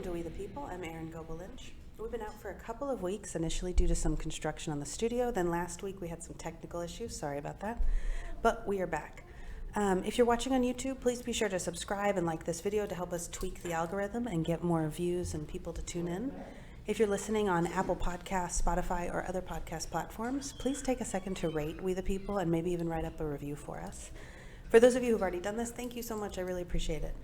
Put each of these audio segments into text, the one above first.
to We the People. I'm Erin Goble-Lynch. We've been out for a couple of weeks, initially due to some construction on the studio. Then last week we had some technical issues. Sorry about that. But we are back. If you're watching on YouTube, please be sure to subscribe and like this video to help us tweak the algorithm and get more views and people to tune in. If you're listening on Apple Podcasts, Spotify, or other podcast platforms, please take a second to rate We the People and maybe even write up a review for us. For those of you who've already done this, thank you so much. I really appreciate it.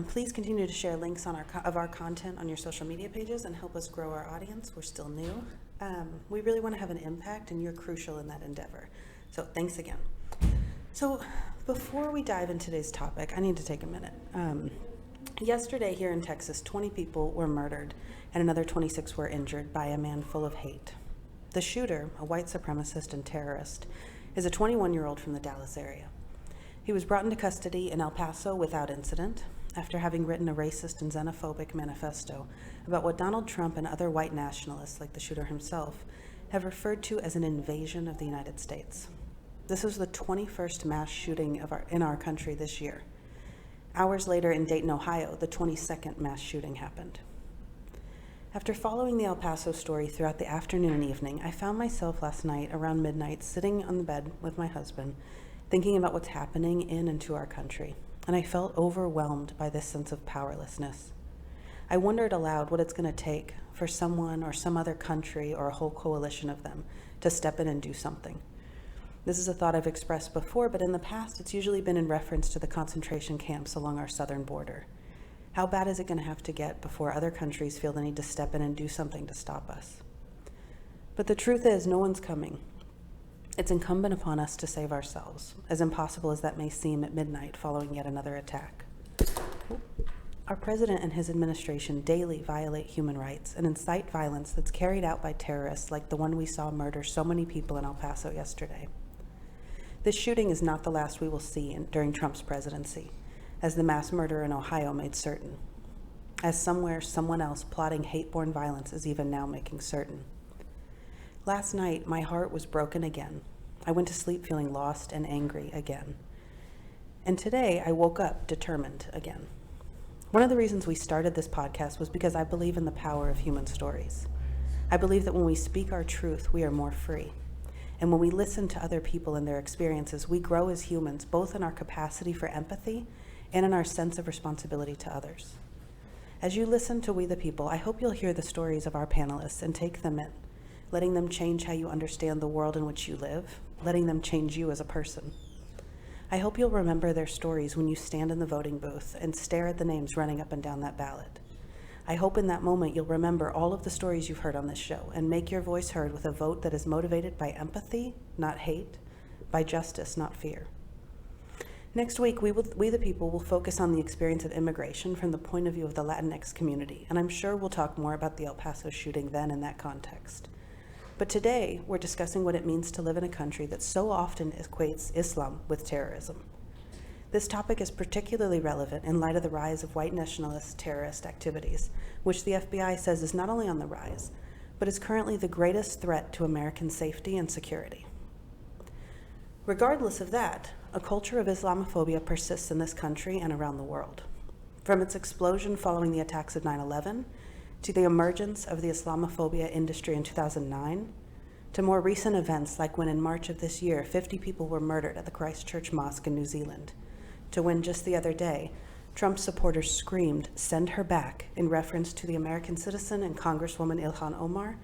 Please continue to share links on our content on your social media pages and help us grow our audience. We're still new. We really want to have an impact, and you're crucial in that endeavor. So thanks again. So before we dive into today's topic, I need to take a minute. Yesterday here in Texas, 20 people were murdered and another 26 were injured by a man full of hate. The shooter, a white supremacist and terrorist, is a 21-year-old from the Dallas area. He was brought into custody in El Paso without incident after having written a racist and xenophobic manifesto about what Donald Trump and other white nationalists, like the shooter himself, have referred to as an invasion of the United States. This was the 21st mass shooting in our country this year. Hours later in Dayton, Ohio, the 22nd mass shooting happened. After following the El Paso story throughout the afternoon and evening, I found myself last night around midnight sitting on the bed with my husband, thinking about what's happening in and to our country, and I felt overwhelmed by this sense of powerlessness. I wondered aloud what it's going to take for someone or some other country or a whole coalition of them to step in and do something. This is a thought I've expressed before, but in the past it's usually been in reference to the concentration camps along our southern border. How bad is it going to have to get before other countries feel the need to step in and do something to stop us? But the truth is, no one's coming. It's incumbent upon us to save ourselves, as impossible as that may seem at midnight following yet another attack. Our president and his administration daily violate human rights and incite violence that's carried out by terrorists like the one we saw murder so many people in El Paso yesterday. This shooting is not the last we will see during Trump's presidency, as the mass murder in Ohio made certain, as somewhere someone else plotting hate-born violence is even now making certain. Last night, my heart was broken again. I went to sleep feeling lost and angry again. And today, I woke up determined again. One of the reasons we started this podcast was because I believe in the power of human stories. I believe that when we speak our truth, we are more free. And when we listen to other people and their experiences, we grow as humans, both in our capacity for empathy and in our sense of responsibility to others. As you listen to We the People, I hope you'll hear the stories of our panelists and take them in, letting them change how you understand the world in which you live, letting them change you as a person. I hope you'll remember their stories when you stand in the voting booth and stare at the names running up and down that ballot. I hope in that moment you'll remember all of the stories you've heard on this show and make your voice heard with a vote that is motivated by empathy, not hate, by justice, not fear. Next week, We the People will focus on the experience of immigration from the point of view of the Latinx community, and I'm sure we'll talk more about the El Paso shooting then in that context. But today, we're discussing what it means to live in a country that so often equates Islam with terrorism. This topic is particularly relevant in light of the rise of white nationalist terrorist activities, which the FBI says is not only on the rise, but is currently the greatest threat to American safety and security. Regardless of that, a culture of Islamophobia persists in this country and around the world. From its explosion following the attacks of 9/11, to the emergence of the Islamophobia industry in 2009, to more recent events like when in March of this year, 50 people were murdered at the Christchurch Mosque in New Zealand, to when just the other day, Trump supporters screamed, "Send her back," in reference to the American citizen and Congresswoman Ilhan Omar,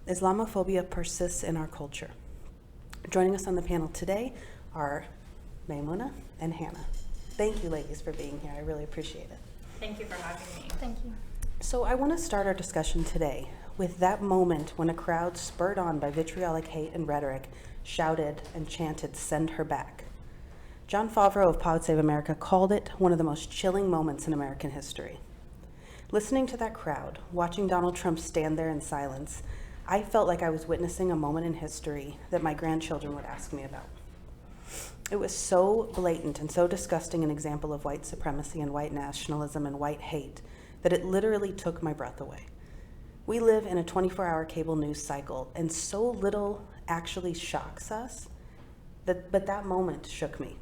Islamophobia persists in our culture. Joining us on the panel today are Maimuna and Hannah. Thank you, ladies, for being here. I really appreciate it. Thank you for having me. Thank you. So I want to start our discussion today with that moment when a crowd spurred on by vitriolic hate and rhetoric shouted and chanted, "Send her back." John Favreau of Pod Save America called it one of the most chilling moments in American history. Listening to that crowd, watching Donald Trump stand there in silence, I felt like I was witnessing a moment in history that my grandchildren would ask me about. It was so blatant and so disgusting an example of white supremacy and white nationalism and white hate that it literally took my breath away. We live in a 24-hour cable news cycle, and so little actually shocks us, but that moment shook me.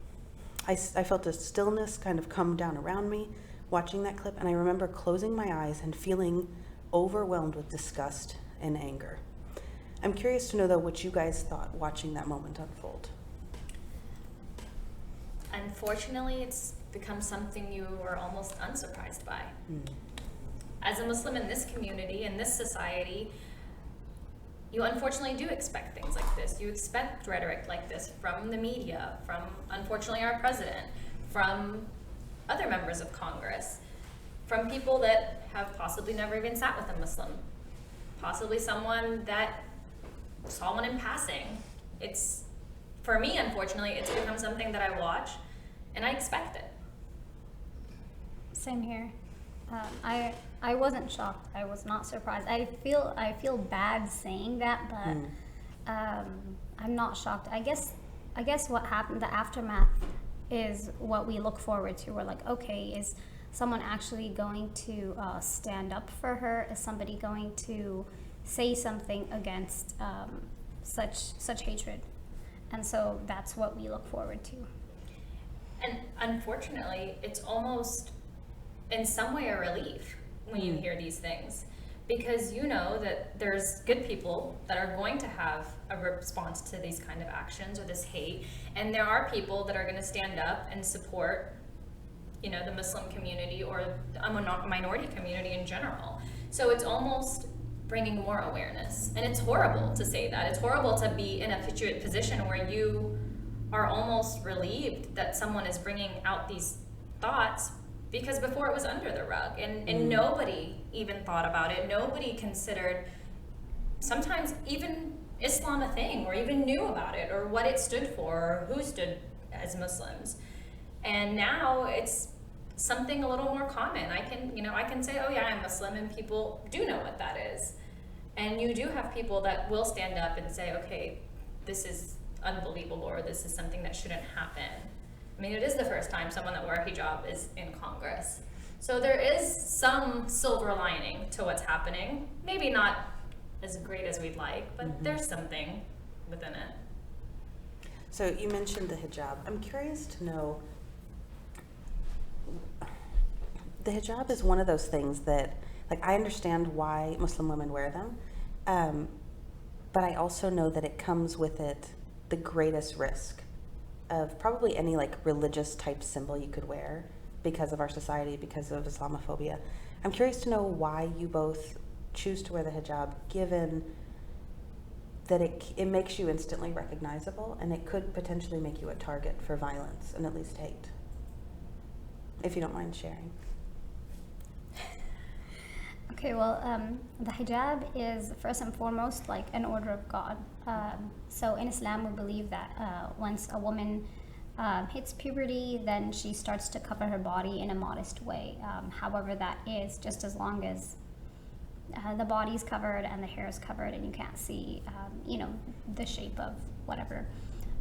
I felt a stillness kind of come down around me watching that clip, and I remember closing my eyes and feeling overwhelmed with disgust and anger. I'm curious to know, though, what you guys thought watching that moment unfold. Unfortunately, it's become something you are almost unsurprised by. As a Muslim in this community, in this society, you unfortunately do expect things like this. You expect rhetoric like this from the media, from, unfortunately, our president, from other members of Congress, from people that have possibly never even sat with a Muslim, possibly someone that saw one in passing. It's, for me, unfortunately, it's become something that I watch and I expect it. Same here. I wasn't shocked. I was not surprised. I feel bad saying that, but I'm not shocked. I guess what happened, the aftermath, is what we look forward to. We're like, okay, is someone actually going to stand up for her? Is somebody going to say something against such hatred? And so that's what we look forward to. And unfortunately, it's almost in some way a relief when you hear these things, because you know that there's good people that are going to have a response to these kind of actions or this hate, and there are people that are going to stand up and support, you know, the Muslim community or a minority community in general. So it's almost bringing more awareness, and it's horrible to say that. It's horrible to be in a position where you are almost relieved that someone is bringing out these thoughts, because before it was under the rug, and nobody even thought about it. Nobody considered sometimes even Islam a thing, or even knew about it, or what it stood for, or who stood as Muslims. And now it's something a little more common. I can say, oh yeah, I'm Muslim, and people do know what that is. And you do have people that will stand up and say, okay, this is unbelievable, or this is something that shouldn't happen. I mean, it is the first time someone that wore a hijab is in Congress. So there is some silver lining to what's happening. Maybe not as great as we'd like, but there's something within it. So you mentioned the hijab. I'm curious to know, the hijab is one of those things that, like, I understand why Muslim women wear them, but I also know that it comes with it the greatest risk of probably any like religious type symbol you could wear because of our society, because of Islamophobia. I'm curious to know why you both choose to wear the hijab, given that it makes you instantly recognizable, and it could potentially make you a target for violence and at least hate. If you don't mind sharing. Okay, well, the hijab is first and foremost like an order of God. So in Islam, we believe that once a woman hits puberty, then she starts to cover her body in a modest way. However that is, just as long as the body's covered and the hair is covered and you can't see, the shape of whatever,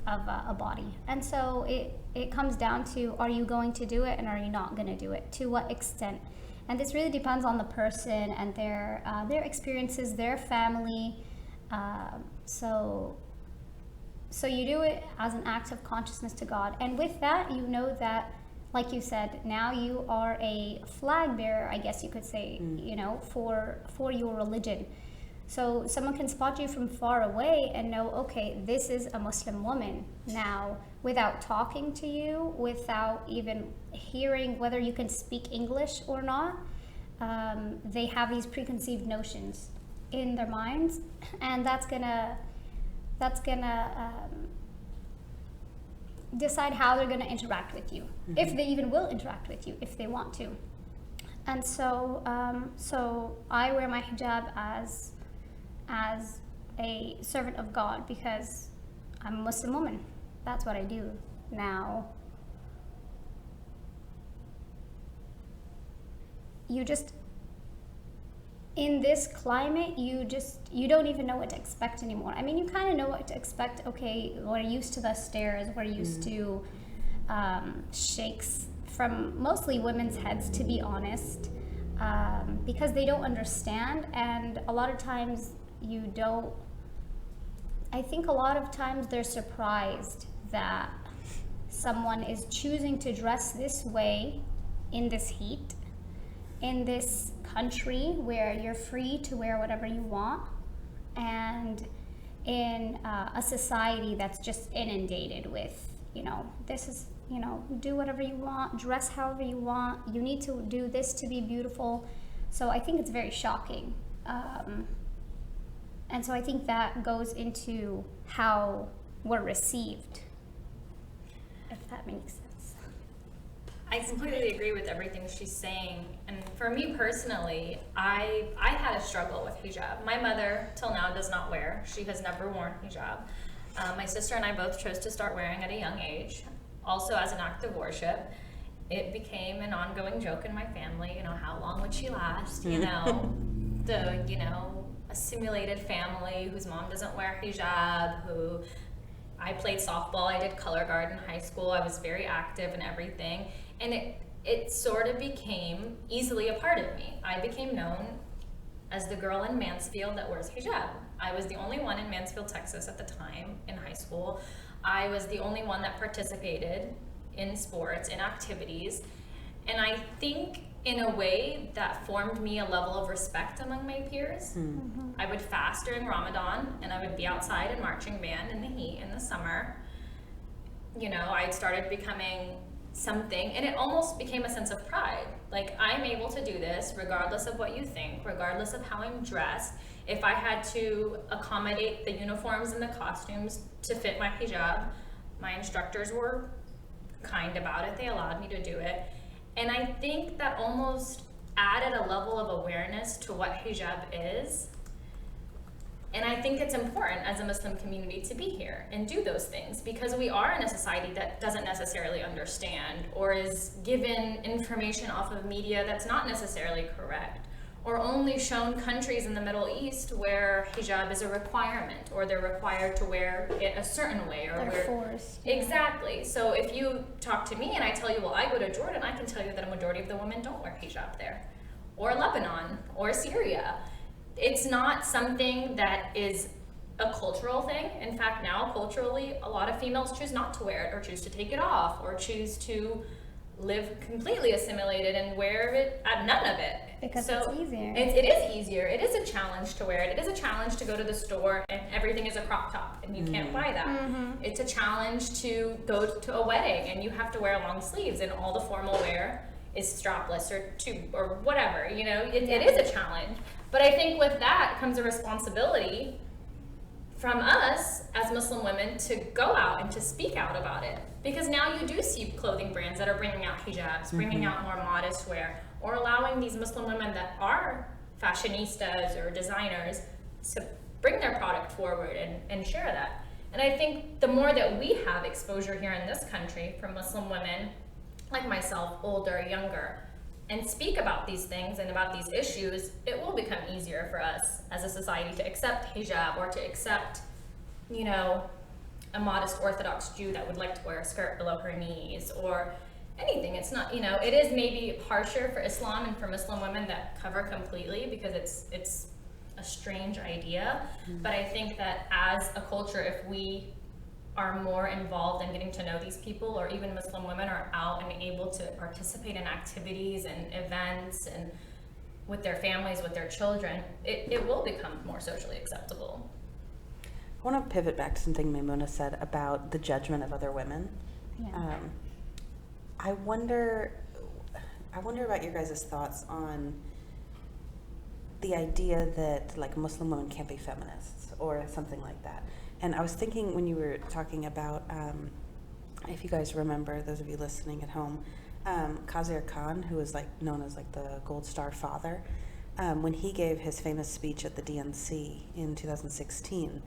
of a body. And so it comes down to, are you going to do it and are you not going to do it? To what extent? And this really depends on the person and their experiences, their family. So you do it as an act of consciousness to God. And with that, you know that, like you said, now you are a flag bearer, I guess you could say, for your religion. So someone can spot you from far away and know, okay, this is a Muslim woman. Now, without talking to you, without even hearing whether you can speak English or not, they have these preconceived notions in their minds, and that's gonna decide how they're gonna interact with you, if they even will interact with you, if they want to. And so I wear my hijab as a servant of God because I'm a Muslim woman. That's what I do. Now, you just, in this climate, you don't even know what to expect anymore. I mean, you kind of know what to expect. Okay, we're used to the stares, we're used to shakes from mostly women's heads, to be honest, because they don't understand, and a lot of times I think a lot of times they're surprised that someone is choosing to dress this way in this heat, in this country where you're free to wear whatever you want, and in a society that's just inundated with, this is, do whatever you want, dress however you want, you need to do this to be beautiful. So I think it's very shocking. And so I think that goes into how we're received, if that makes sense. I completely agree with everything she's saying. And for me personally, I had a struggle with hijab. My mother, till now, does not wear. She has never worn hijab. My sister and I both chose to start wearing at a young age, also as an act of worship. It became an ongoing joke in my family, how long would she last? A simulated family whose mom doesn't wear hijab, who I played softball, I did color guard in high school, I was very active and everything. And it sort of became easily a part of me. I became known as the girl in Mansfield that wears hijab. I was the only one in Mansfield, Texas at the time in high school. I was the only one that participated in sports, in activities. And I think in a way that formed me a level of respect among my peers. Mm-hmm. I would fast during Ramadan, and I would be outside in marching band in the heat in the summer. I started becoming something, and it almost became a sense of pride. Like, I'm able to do this regardless of what you think, regardless of how I'm dressed. If I had to accommodate the uniforms and the costumes to fit my hijab, my instructors were kind about it. They allowed me to do it. And I think that almost added a level of awareness to what hijab is. And I think it's important as a Muslim community to be here and do those things, because we are in a society that doesn't necessarily understand, or is given information off of media that's not necessarily correct, or only shown countries in the Middle East where hijab is a requirement, or they're required to wear it a certain way, or they're forced. Exactly. So if you talk to me and I tell you, well, I go to Jordan, I can tell you that a majority of the women don't wear hijab there, or Lebanon, or Syria. It's not something that is a cultural thing. In fact, now culturally, a lot of females choose not to wear it, or choose to take it off, or choose to live completely assimilated and wear it, none of it. Because it's easier. It is easier. It is a challenge to wear it. It is a challenge to go to the store and everything is a crop top and you can't buy that. Mm-hmm. It's a challenge to go to a wedding and you have to wear long sleeves and all the formal wear is strapless or whatever. It is a challenge. But I think with that comes a responsibility from us as Muslim women to go out and to speak out about it. Because now you do see clothing brands that are bringing out hijabs, bringing out more modest wear, or allowing these Muslim women that are fashionistas or designers to bring their product forward and share that. And I think the more that we have exposure here in this country from Muslim women, like myself, older, younger, and speak about these things and about these issues, it will become easier for us as a society to accept hijab, or to accept, a modest Orthodox Jew that would like to wear a skirt below her knees, or anything. It's not, it is maybe harsher for Islam and for Muslim women that cover completely, because it's a strange idea. Mm-hmm. But I think that as a culture, if we are more involved in getting to know these people, or even Muslim women are out and able to participate in activities and events and with their families, with their children, it will become more socially acceptable. I want to pivot back to something Maimuna said about the judgment of other women. Yeah. I wonder about your guys' thoughts on the idea that Muslim women can't be feminists or something like that. And I was thinking when you were talking about, if you guys remember, those of you listening at home, Khazir Khan, who is known as the Gold Star Father, when he gave his famous speech at the DNC in 2016,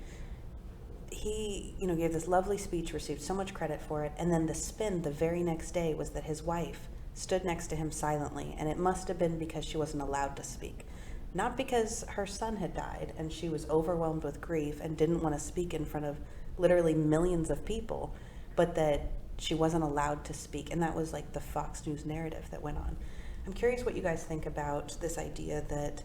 he gave this lovely speech, received so much credit for it, and then the spin the very next day was that his wife stood next to him silently, and it must have been because she wasn't allowed to speak. Not because her son had died and she was overwhelmed with grief and didn't want to speak in front of literally millions of people, but that she wasn't allowed to speak. And that was the Fox News narrative that went on. I'm curious what you guys think about this idea that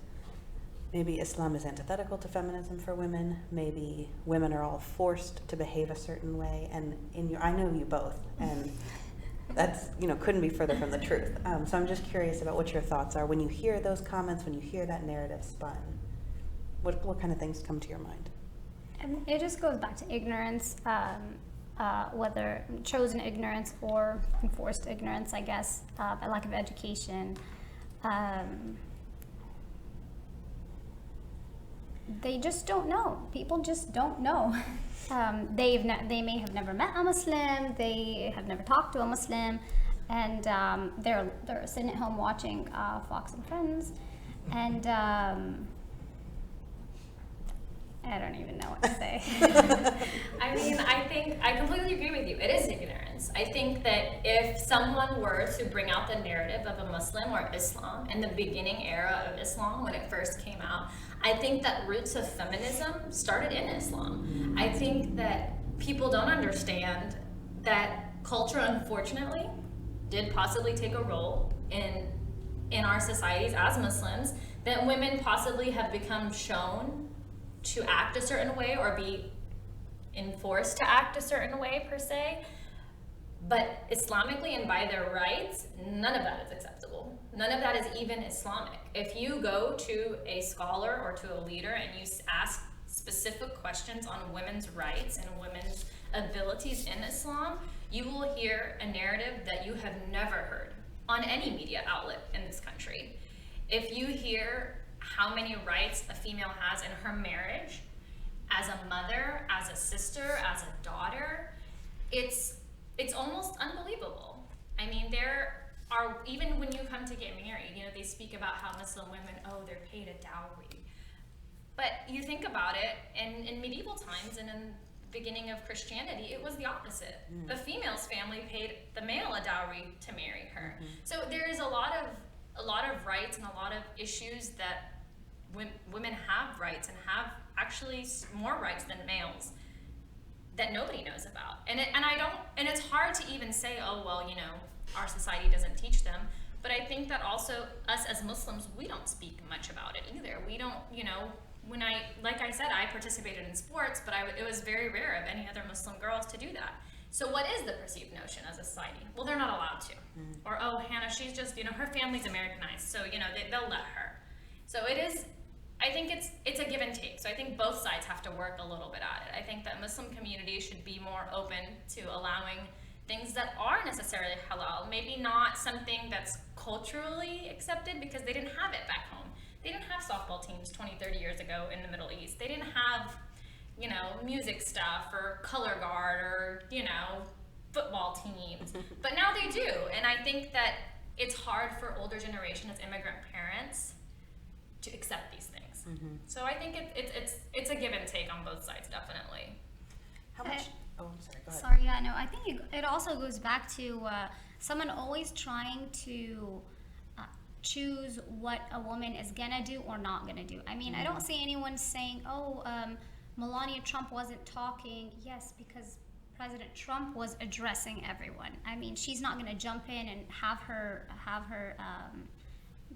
maybe Islam is antithetical to feminism for women. Maybe women are all forced to behave a certain way. And I know you both. And That's, couldn't be further from the truth. So I'm just curious about what your thoughts are when you hear those comments, when you hear that narrative spun. What kind of things come to your mind? It just goes back to ignorance, whether chosen ignorance or enforced ignorance, I guess, a lack of education. They just don't know. People just don't know. They may have never met a Muslim. They have never talked to a Muslim, and they're sitting at home watching Fox and Friends, and I don't even know what to say. I mean, I completely agree with you. It is ignorance. I think that if someone were to bring out the narrative of a Muslim or Islam in the beginning era of Islam when it first came out, I think that roots of feminism started in Islam. I think that people don't understand that culture, unfortunately, did possibly take a role in our societies as Muslims, that women possibly have become shown to act a certain way or be enforced to act a certain way per se, but Islamically and by their rights, none of that is acceptable. None of that is even Islamic. If you go to a scholar or to a leader and you ask specific questions on women's rights and women's abilities in Islam, you will hear a narrative that you have never heard on any media outlet in this country. If you hear how many rights a female has in her marriage, as a mother, as a sister, as a daughter, it's almost unbelievable. I mean, there are, even when you come to get married, they speak about how Muslim women, they're paid a dowry. But you think about it, in medieval times and in the beginning of Christianity, it was the opposite. The female's family paid the male a dowry to marry her. So there is a lot of rights and a lot of issues that women have rights and have actually more rights than males that nobody knows about. And it's hard to even say, our society doesn't teach them. But I think that also us as Muslims, we don't speak much about it either. We don't, like I said, I participated in sports, but it was very rare of any other Muslim girls to do that. So what is the perceived notion as a society? Well, they're not allowed to. Or, Hannah, she's just, her family's Americanized, so, they'll let her. So it is, I think it's a give and take. So I think both sides have to work a little bit at it. I think that Muslim community should be more open to allowing things that are necessarily halal, maybe not something that's culturally accepted because they didn't have it back home. They didn't have softball teams 20, 30 years ago in the Middle East. They didn't have, music stuff or color guard or, football teams. But now they do. And I think that it's hard for older generation as immigrant parents to accept these things. So I think it's a give and take on both sides, definitely. How much? I'm sorry, go ahead. Sorry, yeah, no, I think it also goes back to someone always trying to choose what a woman is gonna do or not gonna do. I mean, I don't see anyone saying, Melania Trump wasn't talking. Yes, because President Trump was addressing everyone. I mean, she's not gonna jump in and have her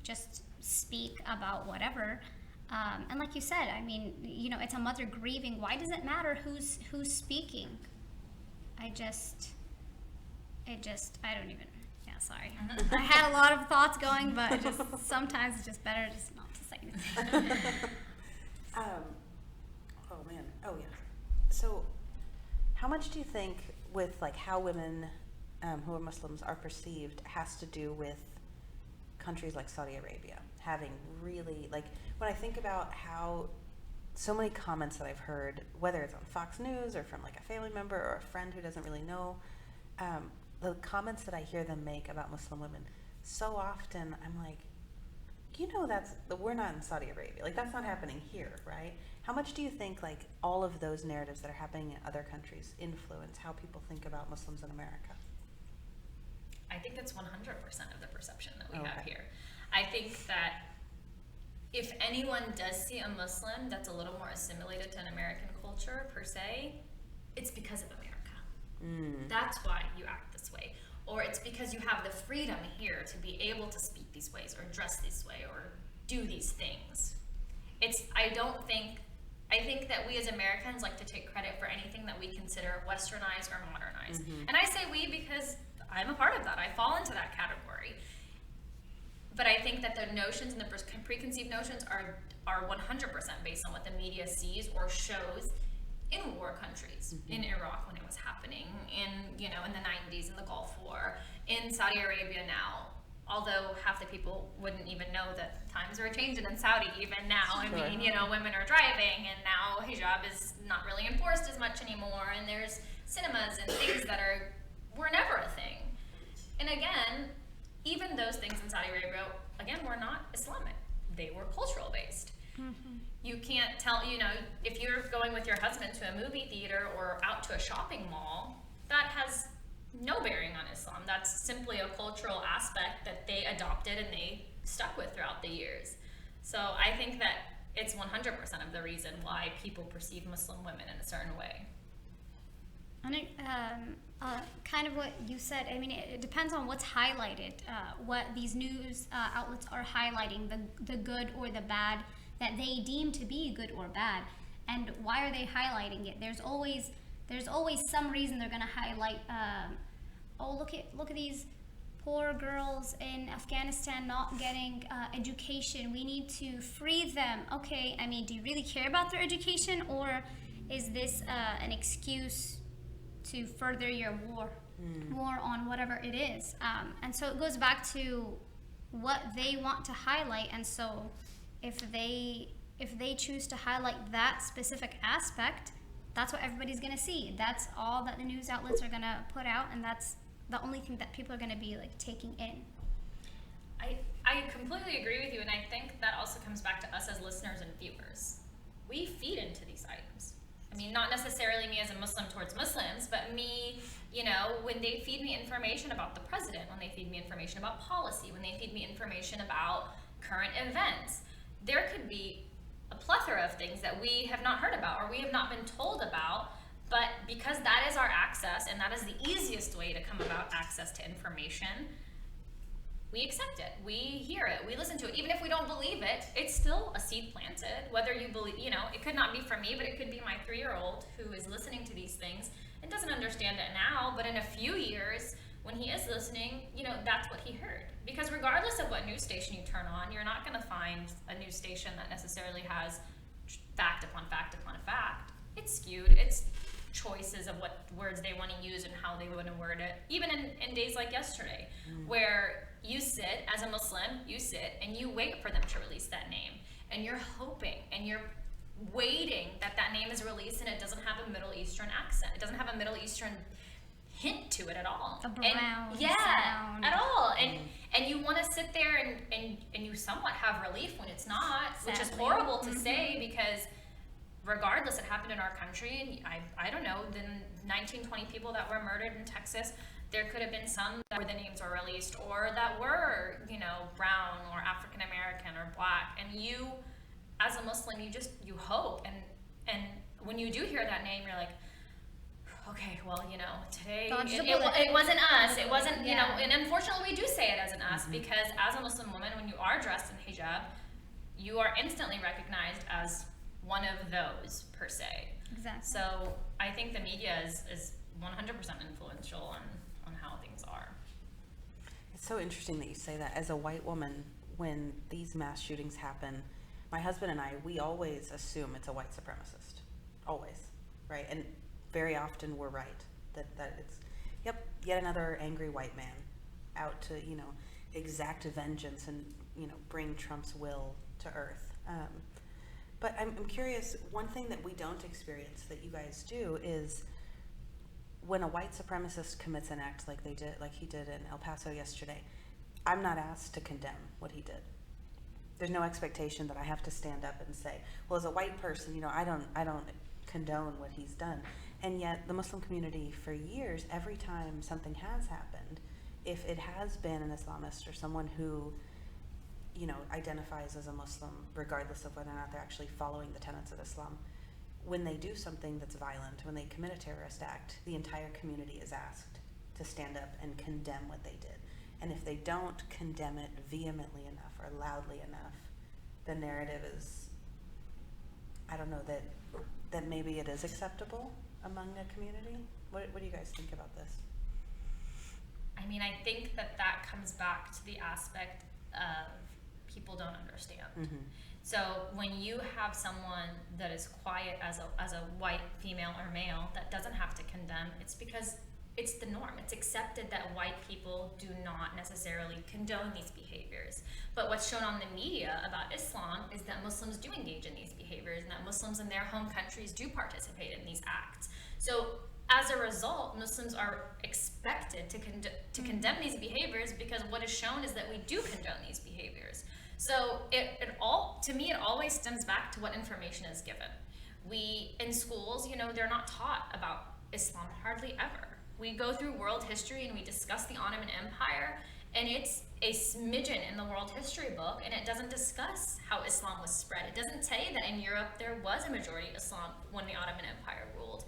just speak about whatever. And like you said, I mean, it's a mother grieving. Why does it matter who's speaking? I don't even, sorry. I had a lot of thoughts going, but sometimes it's just better just not to say anything. Oh man, yeah. So how much do you think with how women who are Muslims are perceived has to do with countries like Saudi Arabia having really, when I think about how so many comments that I've heard, whether it's on Fox News or from a family member or a friend who doesn't really know, the comments that I hear them make about Muslim women, so often I'm like, we're not in Saudi Arabia. That's not happening here, right? How much do you think all of those narratives that are happening in other countries influence how people think about Muslims in America? I think it's 100% of the perception that we have here. I think that if anyone does see a Muslim that's a little more assimilated to an American culture per se, it's because of America. That's why you act this way. Or it's because you have the freedom here to be able to speak these ways or dress this way or do these things. I think that we as Americans like to take credit for anything that we consider westernized or modernized. And I say we because I'm a part of that. I fall into that category. But I think that the notions and the preconceived notions are 100% based on what the media sees or shows in war countries, in Iraq when it was happening, in the 90s in the Gulf War, in Saudi Arabia now. Although half the people wouldn't even know that times are changing in Saudi even now. I mean, women are driving, and now hijab is not really enforced as much anymore, and there's cinemas and things that were never a thing. And again, even those things in Saudi Arabia, again, were not Islamic. They were cultural based. You can't tell, if you're going with your husband to a movie theater or out to a shopping mall, that has no bearing on Islam. That's simply a cultural aspect that they adopted and they stuck with throughout the years. So I think that it's 100% of the reason why people perceive Muslim women in a certain way. And kind of what you said, I mean, it depends on what's highlighted, what these news outlets are highlighting, the good or the bad that they deem to be good or bad, and why are they highlighting it? There's always some reason they're going to highlight. Look at these poor girls in Afghanistan not getting education. We need to free them. Okay, I mean, do you really care about their education, or is this an excuse to further your war on whatever it is? And so it goes back to what they want to highlight. And so if they choose to highlight that specific aspect, that's what everybody's going to see. That's all that the news outlets are going to put out, and that's the only thing that people are going to be like taking in. I completely agree with you, and I think that also comes back to us as listeners and viewers. We feed into these items. I mean, not necessarily me as a Muslim towards Muslims, but me, when they feed me information about the president, when they feed me information about policy, when they feed me information about current events, there could be a plethora of things that we have not heard about or we have not been told about, but because that is our access and that is the easiest way to come about access to information, we accept it, we hear it, we listen to it. Even if we don't believe it, it's still a seed planted. Whether you believe, it could not be for me, but it could be my 3-year-old who is listening to these things and doesn't understand it now, but in a few years, when he is listening, that's what he heard. Because regardless of what news station you turn on, you're not going to find a news station that necessarily has fact upon fact upon fact. It's skewed. It's choices of what words they want to use and how they want to word it. Even in days like yesterday, where you sit as a Muslim, and you wait for them to release that name. And you're hoping and you're waiting that name is released and it doesn't have a Middle Eastern accent. It doesn't have a Middle Eastern hint to it at all. A brown sound. At all. And you want to sit there and you somewhat have relief when it's not, Sadly. which is horrible to say, because regardless, it happened in our country. And I don't know, the 19, 20 people that were murdered in Texas, there could have been some where the names were released or that were, brown or African American or black. And you, as a Muslim, you hope. And when you do hear that name, you're like, okay, well, today it wasn't us. It wasn't, and unfortunately we do say it as an us, because as a Muslim woman, when you are dressed in hijab, you are instantly recognized as one of those, per se. Exactly. So I think the media is 100% influential on how things are. It's so interesting that you say that. As a white woman, when these mass shootings happen, my husband and I, we always assume it's a white supremacist. Always, right? And very often we're right. That it's, yet another angry white man out to, exact vengeance and, bring Trump's will to earth. But I'm curious, one thing that we don't experience that you guys do is when a white supremacist commits an act like he did in El Paso yesterday, I'm not asked to condemn what he did. There's no expectation that I have to stand up and say, well, as a white person, I don't condone what he's done. And yet the Muslim community for years, every time something has happened, if it has been an Islamist or someone who identifies as a Muslim, regardless of whether or not they're actually following the tenets of Islam, when they do something that's violent, when they commit a terrorist act, the entire community is asked to stand up and condemn what they did. And if they don't condemn it vehemently enough or loudly enough, the narrative is, I don't know, that maybe it is acceptable among a community. What do you guys think about this? I mean, I think that comes back to the aspect of people don't understand. Mm-hmm. So when you have someone that is quiet as a white female or male that doesn't have to condemn, it's because it's the norm. It's accepted that white people do not necessarily condone these behaviors. But what's shown on the media about Islam is that Muslims do engage in these behaviors, and that Muslims in their home countries do participate in these acts. So as a result, Muslims are expected to condemn these behaviors, because what is shown is that we do condone these behaviors. So to me, it always stems back to what information is given. We, in schools, they're not taught about Islam hardly ever. We go through world history and we discuss the Ottoman Empire, and it's a smidgen in the world history book, and it doesn't discuss how Islam was spread. It doesn't say that in Europe there was a majority Islam when the Ottoman Empire ruled.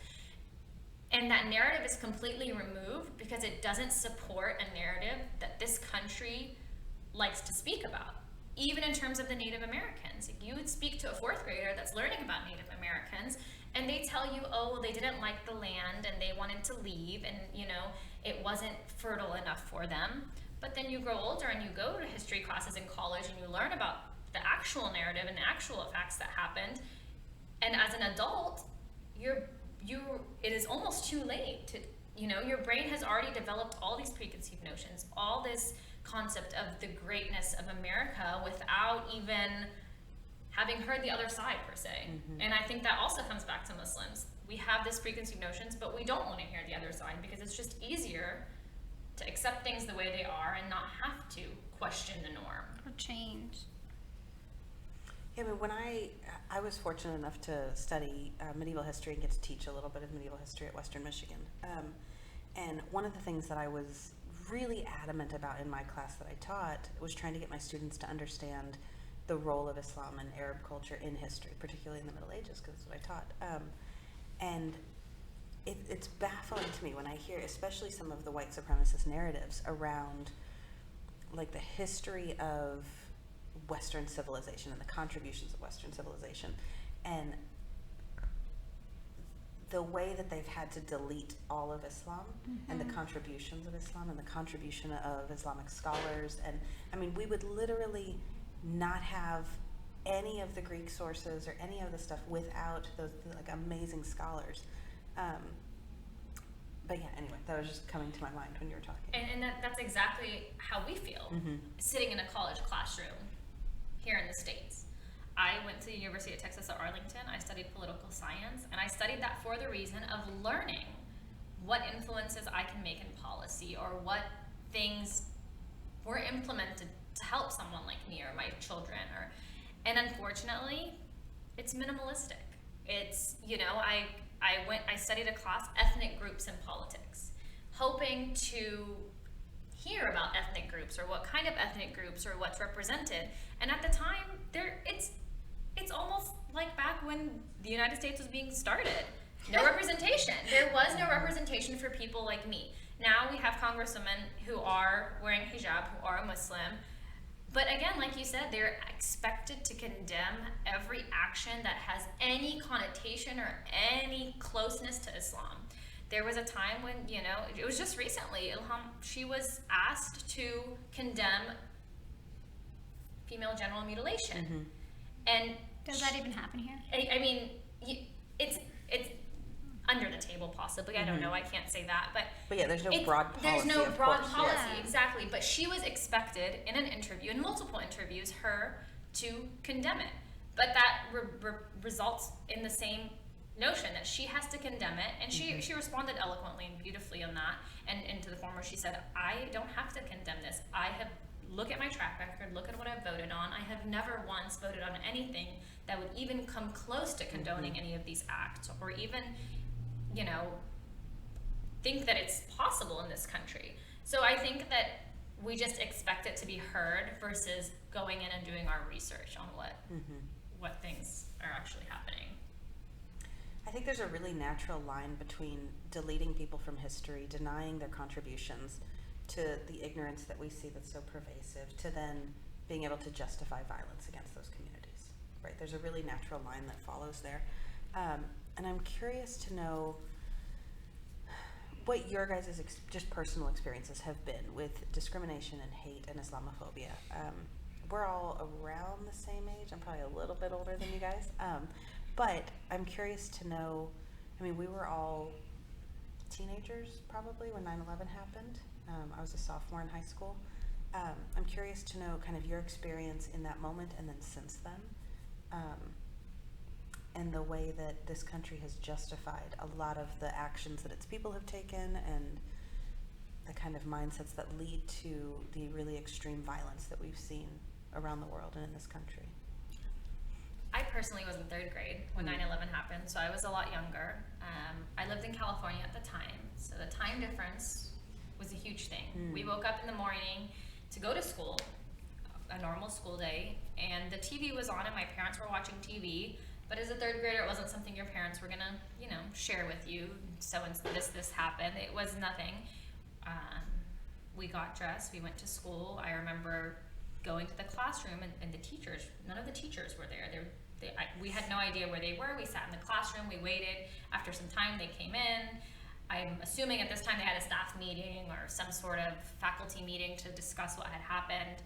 And that narrative is completely removed because it doesn't support a narrative that this country likes to speak about. Even in terms of the Native Americans, if you would speak to a fourth grader that's learning about Native Americans, and they tell you, oh, well, they didn't like the land and they wanted to leave, and it wasn't fertile enough for them. But then you grow older and you go to history classes in college and you learn about the actual narrative and the actual facts that happened. And as an adult, it is almost too late to, your brain has already developed all these preconceived notions, all this concept of the greatness of America without even having heard the other side, per se. Mm-hmm. And I think that also comes back to Muslims. We have this preconceived notions, but we don't want to hear the other side because it's just easier to accept things the way they are and not have to question the norm. Or change. Yeah, I mean, when I was fortunate enough to study medieval history and get to teach a little bit of medieval history at Western Michigan. And one of the things that I was really adamant about in my class that I taught was trying to get my students to understand the role of Islam and Arab culture in history, particularly in the Middle Ages, because that's what I taught. And it's baffling to me when I hear, especially some of the white supremacist narratives around like the history of Western civilization and the contributions of Western civilization, and the way that they've had to delete all of Islam and the contributions of Islam and the contribution of Islamic scholars. And I mean, we would literally not have any of the Greek sources or any of the stuff without those like amazing scholars. But yeah, anyway, that was just coming to my mind when you were talking. And that's exactly how we feel sitting in a college classroom here in the States. I went to the University of Texas at Arlington. I studied political science, and I studied that for the reason of learning what influences I can make in policy or what things were implemented to help someone like me or my children. And unfortunately, it's minimalistic. It's, I studied a class, ethnic groups in politics, hoping to hear about ethnic groups or what kind of ethnic groups or what's represented. And at the time, it's almost like back when the United States was being started. No representation. There was no representation for people like me. Now we have congresswomen who are wearing hijab, who are Muslim. But again, like you said, they're expected to condemn every action that has any connotation or any closeness to Islam. There was a time when, it was just recently, Ilham, she was asked to condemn female genital mutilation. And does that even happen here? I mean, it's under the table possibly. I don't know. I can't say that, but yeah, there's no broad policy. There's no broad policy, yeah. Exactly. But she was expected in an interview, in multiple interviews, her to condemn it. But that results in the same notion that she has to condemn it, and she responded eloquently and beautifully on that. And to the form where she said, "I don't have to condemn this. Look at my track record, look at what I've voted on. I have never once voted on anything that would even come close to condoning any of these acts or even, think that it's possible in this country." So I think that we just expect it to be heard versus going in and doing our research on what things are actually happening. I think there's a really natural line between deleting people from history, denying their contributions, to the ignorance that we see that's so pervasive, to then being able to justify violence against those communities, right? There's a really natural line that follows there. And I'm curious to know, what your guys' just personal experiences have been with discrimination and hate and Islamophobia. We're all around the same age. I'm probably a little bit older than you guys. But I'm curious to know, I mean, we were all teenagers probably when 9/11 happened. I was a sophomore in high school. I'm curious to know kind of your experience in that moment and then since then. And the way that this country has justified a lot of the actions that its people have taken and the kind of mindsets that lead to the really extreme violence that we've seen around the world and in this country. I personally was in third grade when 9/11 happened, so I was a lot younger. I lived in California at the time, so the time difference was a huge thing. We woke up in the morning to go to school, a normal school day, and the TV was on and my parents were watching TV. But as a third grader, it wasn't something your parents were gonna, share with you. So this happened. It was nothing. We got dressed. We went to school. I remember going to the classroom, and the teachers. None of the teachers were there. We had no idea where they were. We sat in the classroom. We waited. After some time, they came in. I'm assuming at this time they had a staff meeting or some sort of faculty meeting to discuss what had happened.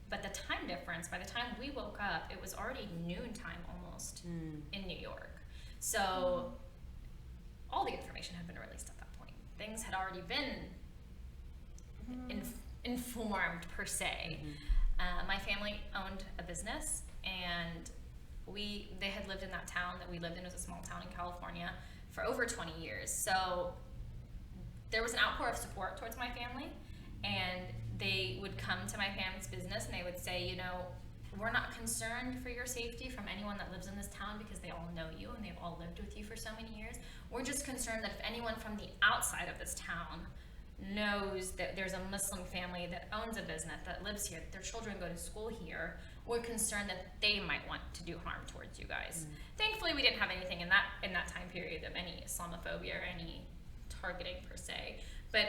But the time difference, by the time we woke up, it was already noontime almost in New York. So all the information had been released at that point. Things had already been informed per se. My family owned a business, and they had lived in that town that we lived in. It was a small town in California for over 20 years. So there was an outpour of support towards my family, and they would come to my family's business and they would say, we're not concerned for your safety from anyone that lives in this town because they all know you and they've all lived with you for so many years. We're just concerned that if anyone from the outside of this town knows that there's a Muslim family that owns a business, that lives here, that their children go to school here, we're concerned that they might want to do harm towards you guys. Thankfully, we didn't have anything in that time period of any Islamophobia or any targeting per se. But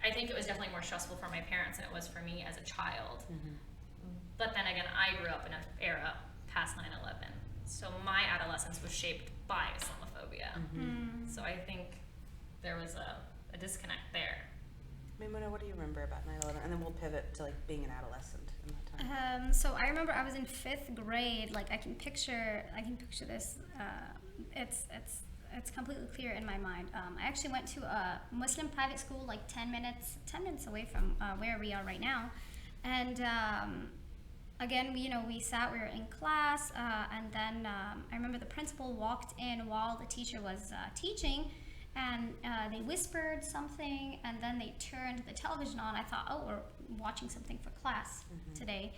I think it was definitely more stressful for my parents than it was for me as a child. But then again, I grew up in an era past 9/11. So my adolescence was shaped by Islamophobia. So I think there was a disconnect there. Maimuna, what do you remember about 9/11? And then we'll pivot to being an adolescent in that time. So I remember I was in 5th grade. I can picture this. It's completely clear in my mind. I actually went to a Muslim private school 10 minutes away from where we are right now. And again, we sat, we were in class, and then I remember the principal walked in while the teacher was teaching, and they whispered something, and then they turned the television on. I thought, oh, we're watching something for class today.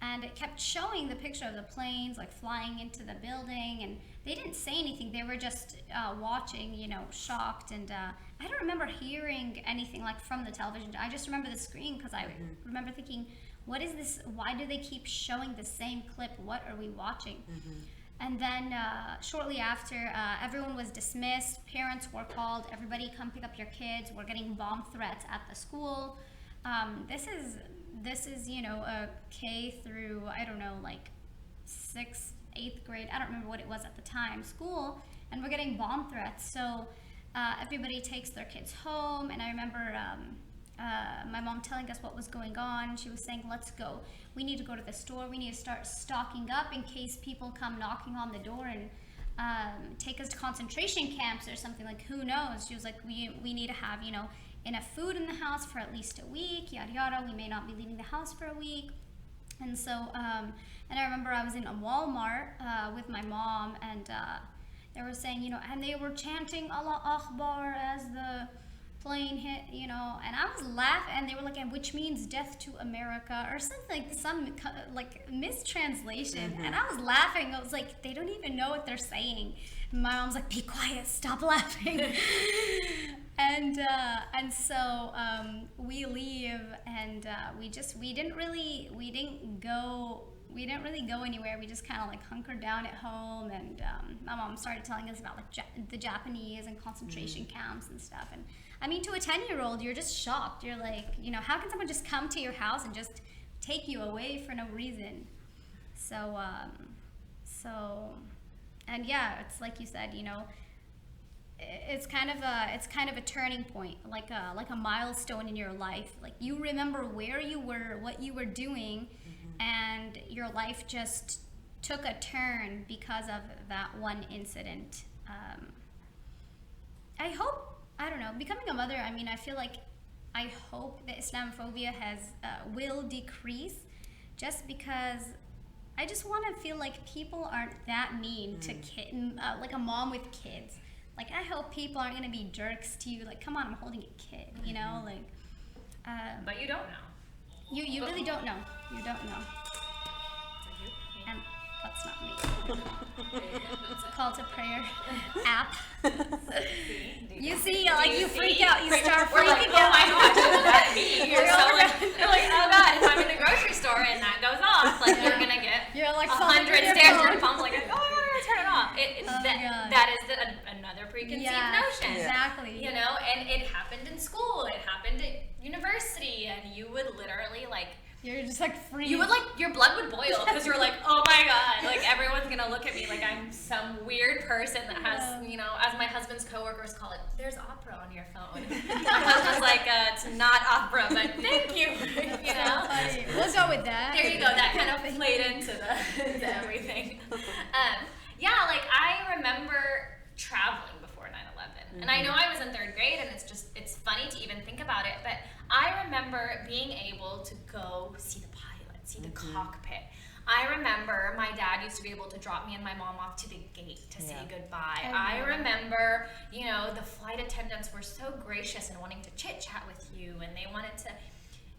And it kept showing the picture of the planes flying into the building, and they didn't say anything. They were just watching, shocked. And I don't remember hearing anything from the television. I just remember the screen because I remember thinking, what is this? Why do they keep showing the same clip? What are we watching? And then shortly after, everyone was dismissed. Parents were called. Everybody come pick up your kids. We're getting bomb threats at the school. This is a K through, I don't know, 6th, 8th grade, I don't remember what it was at the time, school, and we're getting bomb threats. So everybody takes their kids home, and I remember my mom telling us what was going on. She was saying, let's go. We need to go to the store. We need to start stocking up in case people come knocking on the door and take us to concentration camps or something. Who knows? She was like, we need to have, enough food in the house for at least a week, yada yada. We may not be leaving the house for a week. And so, and I remember I was in a Walmart with my mom, and they were saying, and they were chanting Allah Akbar as the plane hit, and I was laughing, and they were like, which means death to America or something, some mistranslation. And I was laughing. I was like, they don't even know what they're saying. And my mom's like, be quiet, stop laughing. And so we leave, and we didn't really go anywhere. We just kind of hunkered down at home, and my mom started telling us about the Japanese and concentration camps and stuff. And I mean, to a 10-year-old, you're just shocked. You're like, how can someone just come to your house and just take you away for no reason? So and yeah, it's like you said, it's kind of a turning point, like a milestone in your life. Like you remember where you were, what you were doing, and your life just took a turn because of that one incident. I don't know, becoming a mother, I mean, I feel like I hope that Islamophobia will decrease, just because I just want to feel like people aren't that mean to like a mom with kids. Like, I hope people aren't going to be jerks to you. Like, come on, I'm holding a kid, you know? Like, But you don't know. You really don't know. You don't know. And that's not me. It's a call to prayer app. You see, like, you freak out. You start freaking Oh out. my gosh, is that me? You're like, oh god, if I'm in the grocery store and that goes off, like you're gonna get You're like 100 standard phones, like, oh my god, I gotta turn it off. God. That is another preconceived notion. Exactly. You know, and it happened in school, it happened at university, and you would literally like, You're just like freezing. you would like, your blood would boil because you're like, oh my god, like everyone's gonna look at me like I'm some weird person that has, you know, as my husband's coworkers call it, there's opera on your phone. My husband's like, it's not opera, but thank you, you know? We'll go with that. There you go, that kind of played into to everything. Yeah, like I remember traveling before 9/11, and I know I was in 3rd grade, and it's funny to even think about it, but I remember being able to go see the pilot, see the cockpit. I remember my dad used to be able to drop me and my mom off to the gate to say goodbye. I remember, you know, the flight attendants were so gracious and wanting to chit chat with you, and they wanted to,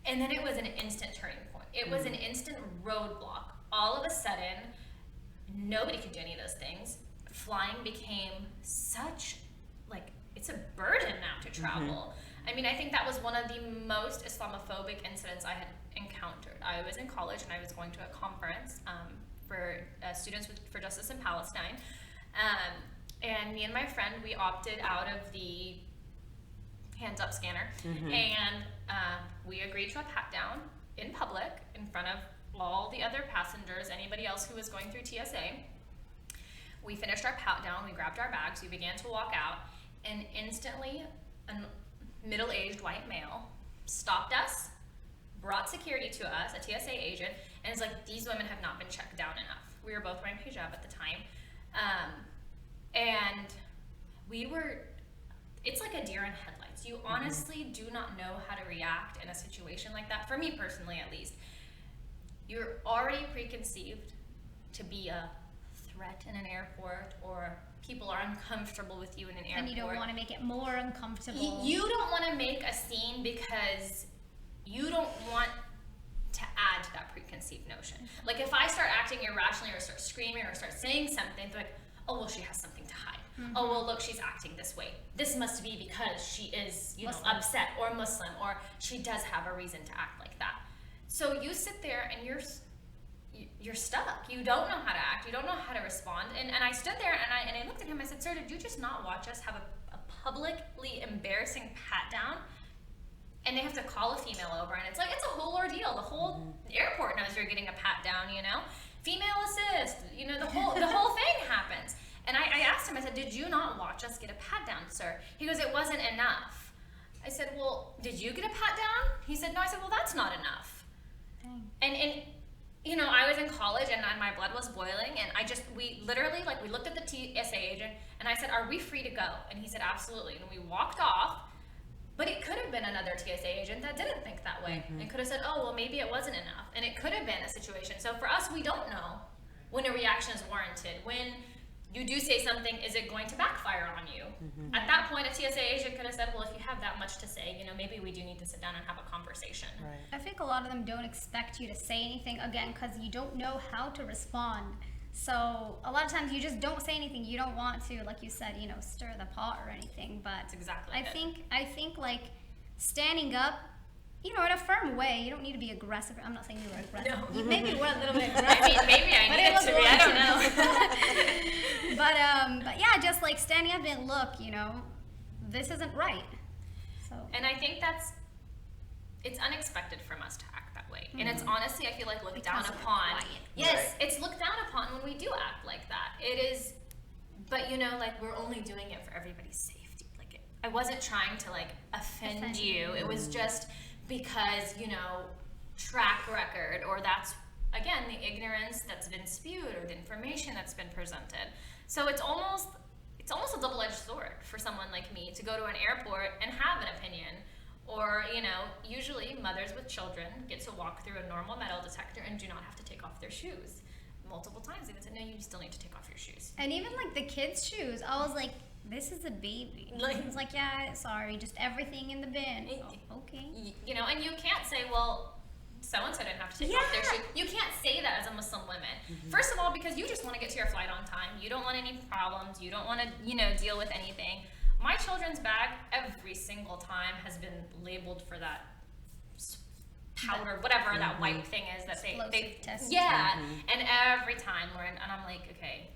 and then it was an instant turning point. It was an instant roadblock. All of a sudden, nobody could do any of those things. Flying became such, like, it's a burden now to travel. I mean, I think that was one of the most Islamophobic incidents I had encountered. I was in college and I was going to a conference for students for justice in Palestine. And me and my friend, we opted out of the hands up scanner. And we agreed to a pat down in public in front of all the other passengers, anybody else who was going through TSA. We finished our pat down, we grabbed our bags, we began to walk out, and instantly a middle-aged white male stopped us, brought security to us, a TSA agent, and is like, these women have not been checked down enough. We were both wearing hijab at the time. And it's like a deer in headlights. You honestly do not know how to react in a situation like that, for me personally at least. You're already preconceived to be a threat in an airport, or people are uncomfortable with you in an airport. And you don't want to make it more uncomfortable. You don't want to make a scene because you don't want to add to that preconceived notion. Like if I start acting irrationally or start screaming or start saying something, they're like, oh, well, she has something to hide. Oh, well, look, she's acting this way. This must be because she is, you know, upset or Muslim, or she does have a reason to act like that. So you sit there and you're stuck. You don't know how to act. You don't know how to respond. And I stood there and I looked at him. I said, sir, did you just not watch us have a publicly embarrassing pat down? And they have to call a female over, and it's like, it's a whole ordeal. The whole airport knows you're getting a pat down, you know? Female assist, you know, the whole thing happens. And I asked him, I said, did you not watch us get a pat down, sir? He goes, it wasn't enough. I said, well, did you get a pat down? He said, no. I said, well, that's not enough. Dang. And you know, I was in college and my blood was boiling, and we literally, like, we looked at the TSA agent and I said, are we free to go? And he said, absolutely. And we walked off, but it could have been another TSA agent that didn't think that way. And could have said, oh, well, maybe it wasn't enough. And it could have been a situation. So for us, we don't know when a reaction is warranted. When you do say something, is it going to backfire on you? At that point, a TSA agent could have said, well, if you have that much to say, you know, maybe we do need to sit down and have a conversation. Right. I think a lot of them don't expect you to say anything, again, because you don't know how to respond. So a lot of times you just don't say anything. You don't want to, like you said, you know, stir the pot or anything. But That's exactly I think like standing up, you know, in a firm way. You don't need to be aggressive. I'm not saying you were aggressive. No. Maybe you were a little bit aggressive. I mean, maybe I needed to be. I don't know. But yeah, just like standing up and look, you know, this isn't right. So. And I think it's unexpected from us to act that way. And it's honestly, I feel like, looked down upon. Yes, it's looked down upon when we do act like that. It is but you know, like, we're only doing it for everybody's safety. Like, I wasn't trying to like offend you. It was just because, you know, track record, or that's again the ignorance that's been spewed, or the information that's been presented. So it's almost a double-edged sword for someone like me to go to an airport and have an opinion. Or, you know, usually mothers with children get to walk through a normal metal detector and do not have to take off their shoes. Multiple times they would say, no, you still need to take off your shoes. And even like the kids' shoes, I was like, this is a baby. Like, It's like, yeah, sorry, just everything in the bin. Oh, okay. You know, and you can't say, well, so-and-so didn't have to take off their shoes. You can't say that as a Muslim woman. First of all, because you just want to get to your flight on time. You don't want any problems. You don't want to, you know, deal with anything. My children's bag, every single time, has been labeled for that powder, whatever that white thing is that they test. yeah. And every time and I'm like, okay,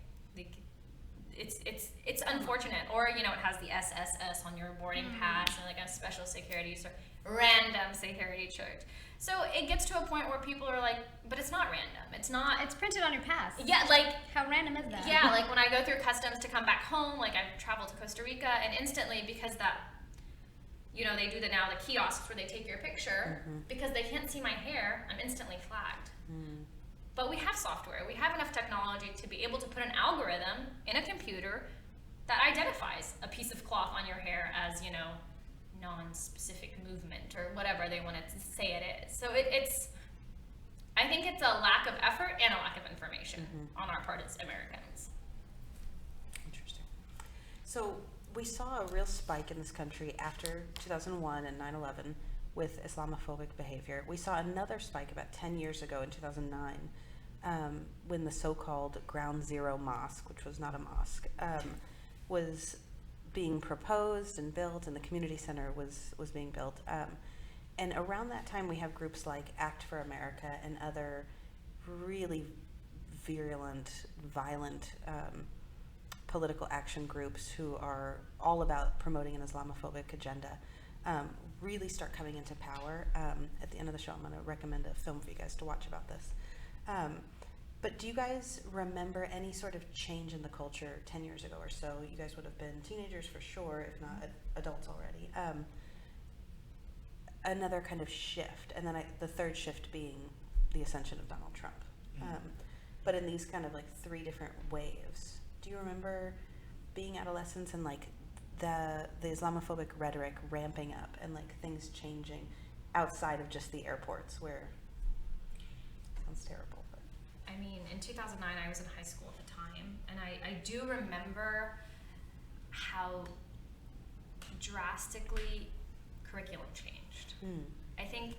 it's unfortunate. Or, you know, it has the SSS on your boarding pass and like a special security or random security charge. So it gets to a point where people are like, but it's not random. It's not. It's printed on your pass. Yeah, like, how random is that? Yeah, like when I go through customs to come back home, like I've traveled to Costa Rica, and instantly, because that, you know, they do the kiosks where they take your picture, because they can't see my hair, I'm instantly flagged. But we have software. We have enough technology to be able to put an algorithm in a computer that identifies a piece of cloth on your hair as, you know, non-specific movement or whatever they want to say it is. So I think it's a lack of effort and a lack of information on our part as Americans. Interesting. So we saw a real spike in this country after 2001 and 9/11 with Islamophobic behavior. We saw another spike about 10 years ago in 2009 when the so-called Ground Zero Mosque, which was not a mosque, was being proposed and built, and the community center was being built. And around that time, we have groups like Act for America and other really virulent, violent political action groups who are all about promoting an Islamophobic agenda really start coming into power. At the end of the show, I'm going to recommend a film for you guys to watch about this. But do you guys remember any sort of change in the culture 10 years ago or so? You guys would have been teenagers for sure, if not adults already. Another kind of shift, and then the third shift being the ascension of Donald Trump. But in these kind of like three different waves. Do you remember being adolescents and like the Islamophobic rhetoric ramping up and like things changing outside of just the airports where it sounds terrible? I mean, in 2009, I was in high school at the time, and I do remember how drastically curriculum changed. I think,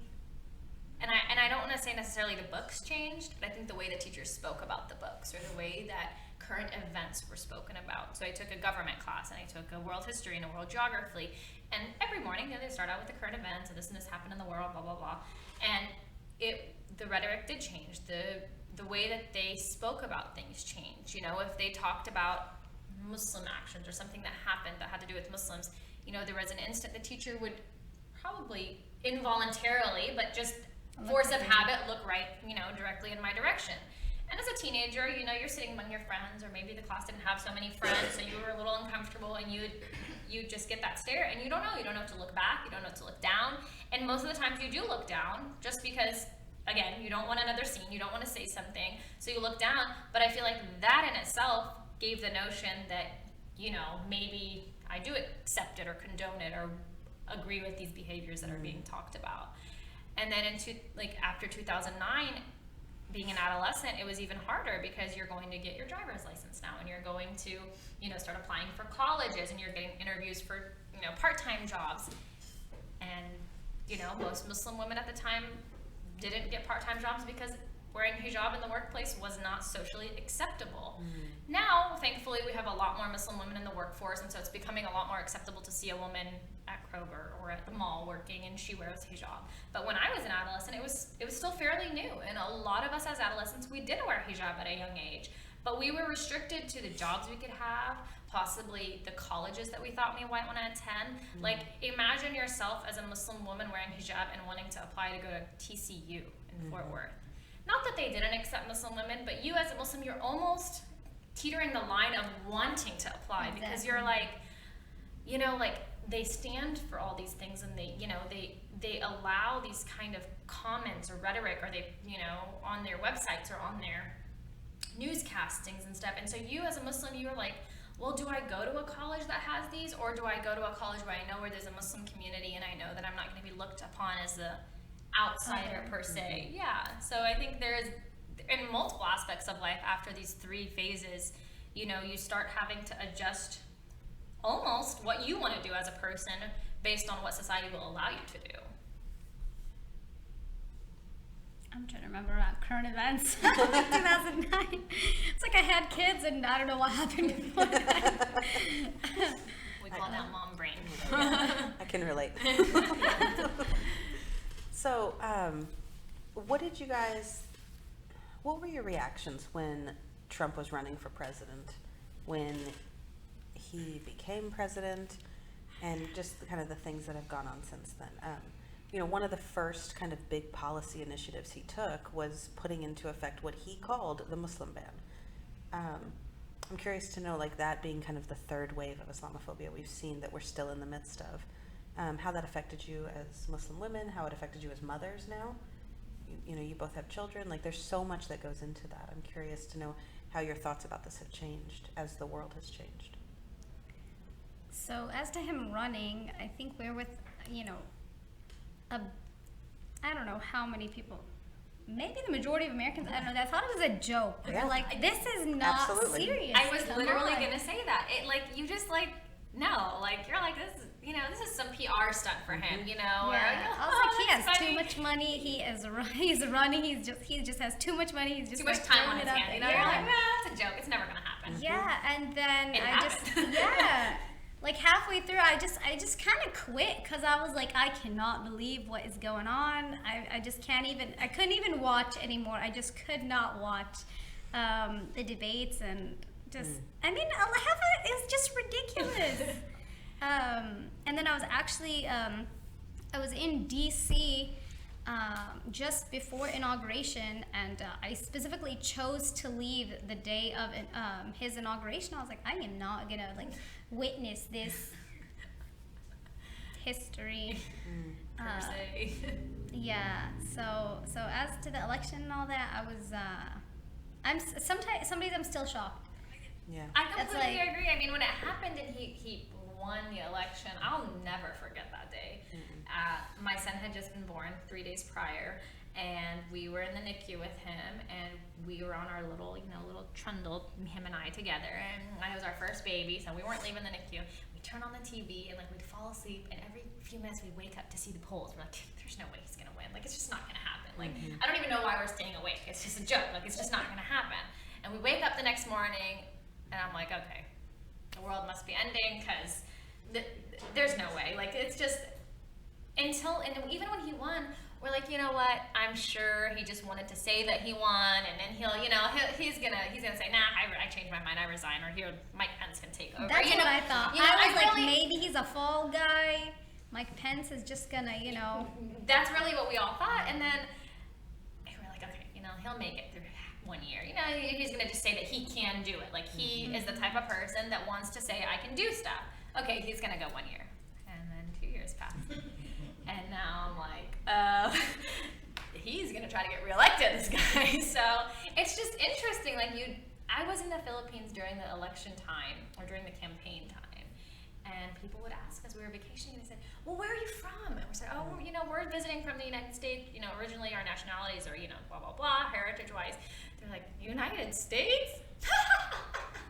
and I don't want to say necessarily the books changed, but I think the way that teachers spoke about the books, or the way that current events were spoken about. So I took a government class, and I took a world history and a world geography, and every morning, you know, they start out with the current events, and this happened in the world, blah, blah, blah. And the rhetoric did change. The way that they spoke about things changed. You know, if they talked about Muslim actions or something that happened that had to do with Muslims, you know, there was an instant the teacher would probably involuntarily, but just force of habit, look right, you know, directly in my direction. And as a teenager, you know, you're sitting among your friends, or maybe the class didn't have so many friends, so you were a little uncomfortable, and you just get that stare, and you don't know to look back, you don't know to look down, and most of the times you do look down, just because, again, you don't want another scene, you don't want to say something, so you look down. But I feel like that in itself gave the notion that, you know, maybe I do accept it or condone it or agree with these behaviors that are being talked about. And then after 2009, being an adolescent, it was even harder, because you're going to get your driver's license now, and you're going to, you know, start applying for colleges, and you're getting interviews for, you know, part-time jobs. And, you know, most Muslim women at the time didn't get part-time jobs because wearing hijab in the workplace was not socially acceptable. Now, thankfully, we have a lot more Muslim women in the workforce, and so it's becoming a lot more acceptable to see a woman at Kroger or at the mall working and she wears hijab. But when I was an adolescent, it was still fairly new, and a lot of us as adolescents, we did wear hijab at a young age, but we were restricted to the jobs we could have, possibly the colleges that we thought we might want to attend. Like, imagine yourself as a Muslim woman wearing hijab and wanting to apply to go to TCU in Fort Worth. Not that they didn't accept Muslim women, but you as a Muslim, you're almost teetering the line of wanting to apply because you're like, you know, like they stand for all these things and they, you know, they allow these kind of comments or rhetoric, or they, you know, on their websites or on their newscastings and stuff. And so you as a Muslim, you're like, well, do I go to a college that has these, or do I go to a college where I know where there's a Muslim community and I know that I'm not going to be looked upon as the outsider per se? Yeah. So I think there's, in multiple aspects of life, after these 3 phases, you know, you start having to adjust almost what you want to do as a person based on what society will allow you to do. I'm trying to remember current events. 2009. It's like I had kids and I don't know what happened before that. We call that mom brain. I can relate. So, what were your reactions when Trump was running for president, when he became president, and just kind of the things that have gone on since then? You know, one of the first kind of big policy initiatives he took was putting into effect what he called the Muslim ban. I'm curious to know, like, that being kind of the third wave of Islamophobia we've seen that we're still in the midst of, how that affected you as Muslim women, how it affected you as mothers now. You know, you both have children. Like, there's so much that goes into that. I'm curious to know how your thoughts about this have changed as the world has changed. So as to him running, I think we're with, you know, I don't know how many people, maybe the majority of Americans, I don't know, that thought it was a joke. Yeah. They're like, this is not Absolutely. serious. I was Come literally on. gonna say that. It, like, you just like, no, like, you're like, this is, you know, this is some PR stunt for him, you know? Yeah. Or, I was like, he that's has funny. too much money. He's running. He just has too much money. He's just Too much like, time on throwing his it out hand, you there. know? Yeah. You're like, well, it's a joke. It's never gonna happen. Yeah, and then It I just happened. yeah, like halfway through, I just kind of quit because I was like, I cannot believe what is going on. I just can't even. I couldn't even watch anymore. I just could not watch the debates and just. I mean, half of it is just ridiculous. And then I was actually I was in D.C. Just before inauguration, and I specifically chose to leave the day of his inauguration. I was like, I am not gonna like witness this history. Per se. Yeah. So as to the election and all that, I was sometimes some days I'm still shocked. Yeah. I completely like- agree. I mean, when it happened and he won the election, I'll never forget that day. My son had just been born 3 days prior, and we were in the NICU with him, and we were on our little, you know, little trundle, him and I together, and I was our first baby, so we weren't leaving the NICU. We turn on the TV, and like we'd fall asleep, and every few minutes we'd wake up to see the polls. We're like, there's no way he's gonna win. Like, it's just not gonna happen. Like, I don't even know why we're staying awake. It's just a joke. Like, it's just not gonna happen. And we wake up the next morning, and I'm like, okay, the world must be ending, because there's no way. Like, it's just and even when he won, we're like, you know what? I'm sure he just wanted to say that he won, and then he's gonna say, nah, I changed my mind, I resign, or here Mike Pence can take over. That's you what know? I thought. You know, I was like, really, maybe he's a fall guy. Mike Pence is just gonna, you know. that's really what we all thought, and then we're like, okay, you know, he'll make it through 1 year. You know, he's gonna just say that he can do it. Like, he is the type of person that wants to say, I can do stuff. Okay, he's gonna go 1 year, and then 2 years pass. And now I'm like, he's gonna try to get reelected, this guy. So it's just interesting. Like, I was in the Philippines during the election time, or during the campaign time, and people would ask us, we were vacationing, and they said, well, where are you from? And we said, oh, you know, we're visiting from the United States. You know, originally our nationalities are, you know, blah, blah, blah, heritage-wise. They're like, United States?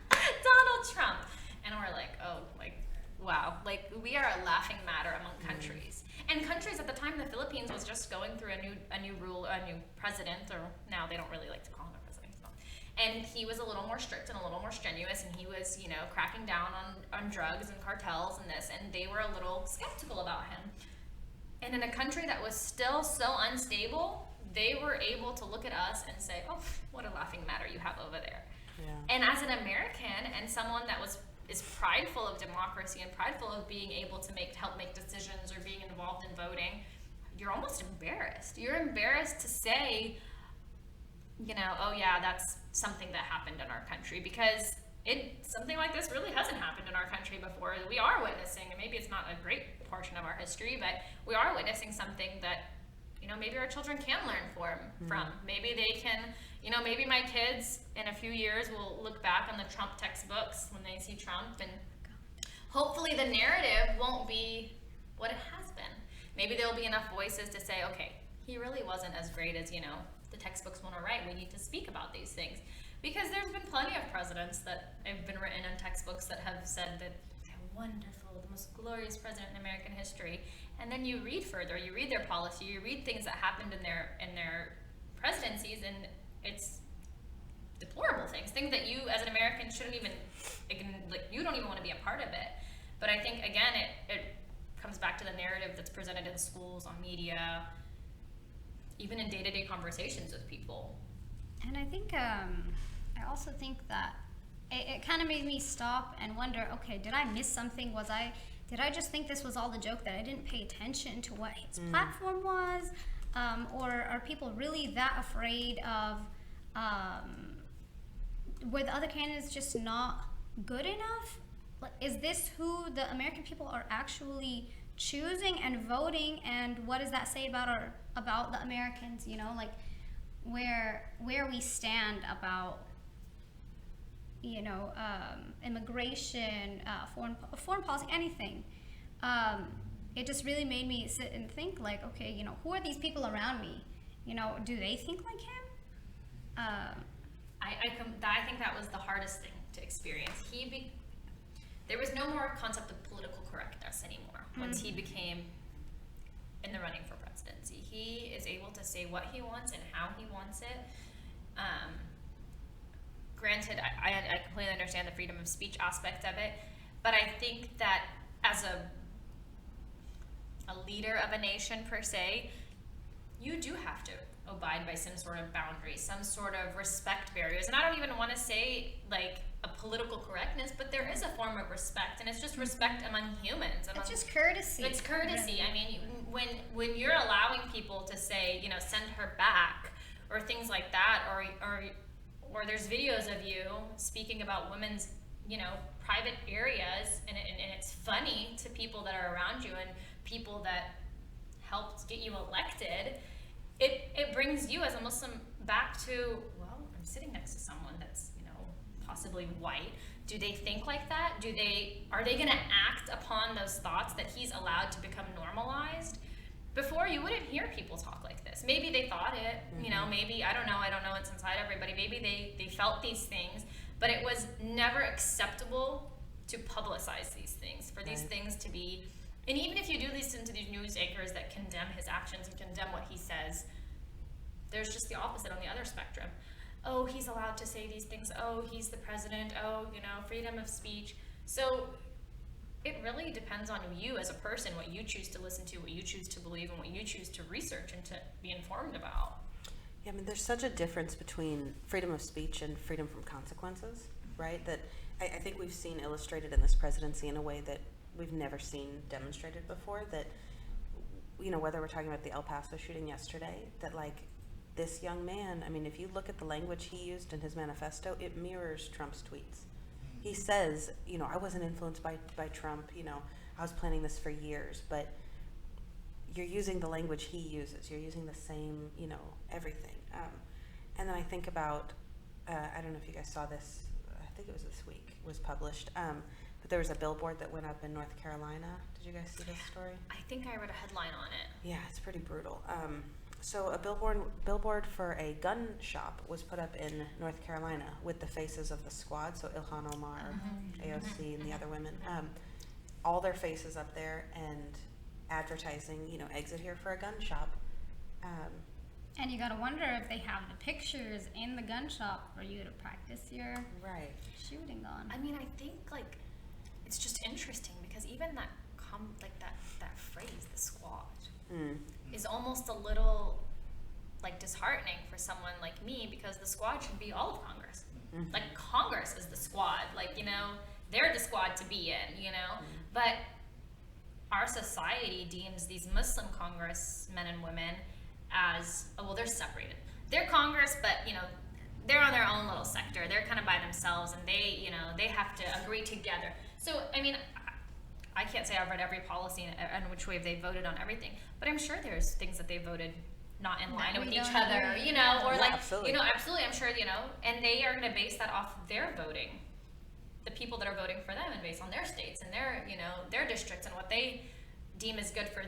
Donald Trump. And we're like, oh, like, wow. Like, we are a laughing matter among countries. And countries at the time, the Philippines was just going through a new president, or now they don't really like to call him a president. So. And he was a little more strict and a little more strenuous, and he was, you know, cracking down on drugs and cartels and this, and they were a little skeptical about him. And in a country that was still so unstable, they were able to look at us and say, oh, what a laughing matter you have over there. Yeah. And as an American and someone that is prideful of democracy and prideful of being able to help make decisions or being involved in voting, you're almost embarrassed. You're embarrassed to say, you know, oh yeah, that's something that happened in our country, because something like this really hasn't happened in our country before. We are witnessing, and maybe it's not a great portion of our history, but we are witnessing something that, you know, maybe our children can learn from. Maybe they can, you know, maybe my kids in a few years will look back on the Trump textbooks when they see Trump, and hopefully the narrative won't be what it has been. Maybe there'll be enough voices to say, okay, he really wasn't as great as, you know, the textbooks want to write. We need to speak about these things. Because there's been plenty of presidents that have been written in textbooks that have said that they're wonderful, the most glorious president in American history. And then you read further, you read their policy, you read things that happened in their presidencies, and it's deplorable things that you as an American shouldn't even, like, you don't even want to be a part of it. But I think, again, it comes back to the narrative that's presented in schools, on media, even in day-to-day conversations with people. And I think, I also think that it kind of made me stop and wonder, okay, did I miss something? Did I just think this was all a joke, that I didn't pay attention to what his platform was? Or are people really that afraid of, were the other candidates just not good enough? Like, is this who the American people are actually choosing and voting? And what does that say about the Americans, you know, like where we stand about, you know, immigration, foreign policy, anything. It just really made me sit and think, like, okay, you know, who are these people around me? You know, do they think like him? I think that was the hardest thing to experience. There was no more concept of political correctness anymore once he became in the running for presidency. He is able to say what he wants and how he wants it. Granted, I completely understand the freedom of speech aspect of it, but I think that as a leader of a nation per se, you do have to abide by some sort of boundaries, some sort of respect barriers. And I don't even want to say like a political correctness, but there is a form of respect, and it's just respect among humans. It's just courtesy. It's courtesy. I mean, when you're allowing people to say, you know, send her back, or things like that, or there's videos of you speaking about women's, you know, private areas, and it's funny to people that are around you and people that helped get you elected. It brings you as a Muslim back to, well, I'm sitting next to someone that's, you know, possibly white. Do they think like that? Are they going to act upon those thoughts that he's allowed to become normalized? Before, you wouldn't hear people talk like this. Maybe they thought it, you know, maybe, I don't know what's inside everybody. Maybe they felt these things, but it was never acceptable to publicize these things, for these things to be. And even if you do listen to these news anchors that condemn his actions and condemn what he says, there's just the opposite on the other spectrum. Oh, he's allowed to say these things. Oh, he's the president. Oh, you know, freedom of speech. So it really depends on you as a person, what you choose to listen to, what you choose to believe, and what you choose to research and to be informed about. Yeah, I mean, there's such a difference between freedom of speech and freedom from consequences, right? That I think we've seen illustrated in this presidency in a way that we've never seen demonstrated before, that, you know, whether we're talking about the El Paso shooting yesterday, that like this young man, I mean, if you look at the language he used in his manifesto, it mirrors Trump's tweets. He says, you know, I wasn't influenced by Trump, you know, I was planning this for years, but you're using the language he uses, you're using the same, you know, everything. And then I think about, I don't know if you guys saw this, I think it was this week, was published, but there was a billboard that went up in North Carolina. Did you guys see this story? I think I read a headline on it. Yeah, it's pretty brutal. So a billboard for a gun shop was put up in North Carolina with the faces of the squad, so Ilhan Omar, AOC, and the other women. All their faces up there, and advertising, you know, exit here for a gun shop. And you gotta wonder if they have the pictures in the gun shop for you to practice your shooting on. I mean, I think like it's just interesting because even that that phrase, the squad, is almost a little like disheartening for someone like me, because the squad should be all of Congress. Like Congress is the squad, like, you know, they're the squad to be in, you know. But our society deems these Muslim congressmen and women as, oh, well, they're separated. they're Congress, but they're on their own little sector. They're kind of by themselves, and they have to agree together. So I mean, I can't say I've read every policy and which way they voted on everything, but I'm sure there's things that they voted not in line with each other, or absolutely. absolutely, I'm sure, and they are going to base that off their voting, the people that are voting for them, and based on their states and their, their districts and what they deem is good for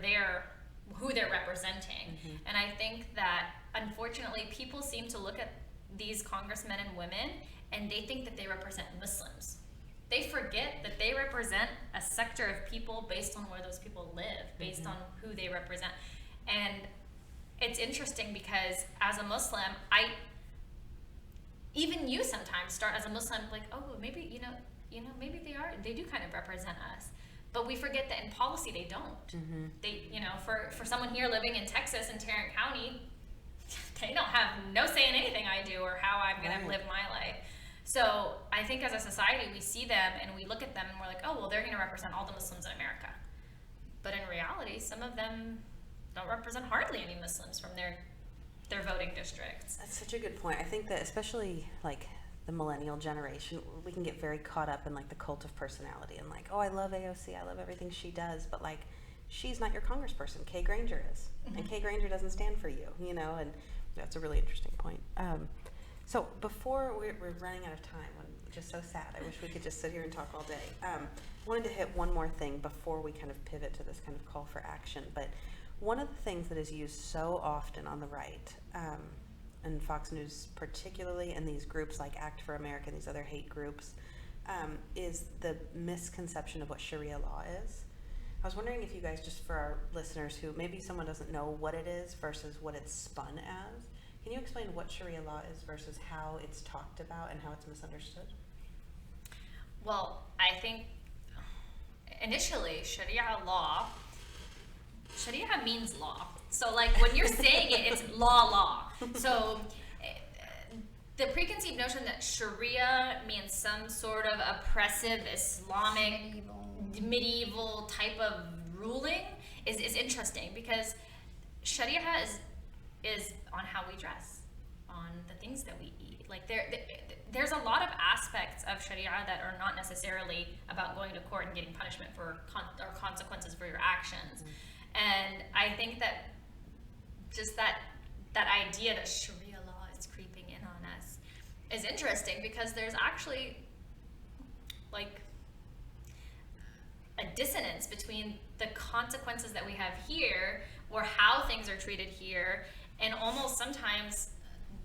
who they're representing. And I think that unfortunately people seem to look at these congressmen and women and they think that they represent Muslims. They forget that they represent a sector of people based on where those people live, based on who they represent. And it's interesting because as a Muslim, even you sometimes start as a Muslim like, oh, maybe, maybe they do kind of represent us. But we forget that in policy they don't. They, for someone here living in Texas in Tarrant County, they don't have no say in anything I do or how I'm going to live my life. So I think as a society, we see them and we look at them and we're like, oh, well, they're going to represent all the Muslims in America. But in reality, some of them don't represent hardly any Muslims from their voting districts. That's such a good point. I think that especially like the millennial generation, we can get very caught up in like the cult of personality and like, oh, I love AOC, I love everything she does, but like, she's not your congressperson. Kay Granger is. And Kay Granger doesn't stand for you, and that's a really interesting point. So before we're running out of time, I'm just so sad. I wish we could just sit here and talk all day. I wanted to hit one more thing before we kind of pivot to this kind of call for action. But one of the things that is used so often on the right, and Fox News particularly, and these groups like Act for America, these other hate groups, is the misconception of what Sharia law is. I was wondering if you guys, just for our listeners who maybe someone doesn't know what it is versus what it's spun as, can you explain what Sharia law is versus how it's talked about and how it's misunderstood? Well, I think initially Sharia means law. So like when you're saying it, it's law. So the preconceived notion that Sharia means some sort of oppressive Islamic medieval type of ruling is interesting, because Sharia is on how we dress, on the things that we eat. Like there's a lot of aspects of Sharia that are not necessarily about going to court and getting punishment or consequences for your actions. And I think that just that idea that Sharia law is creeping in on us is interesting, because there's actually like a dissonance between the consequences that we have here, or how things are treated here, and almost sometimes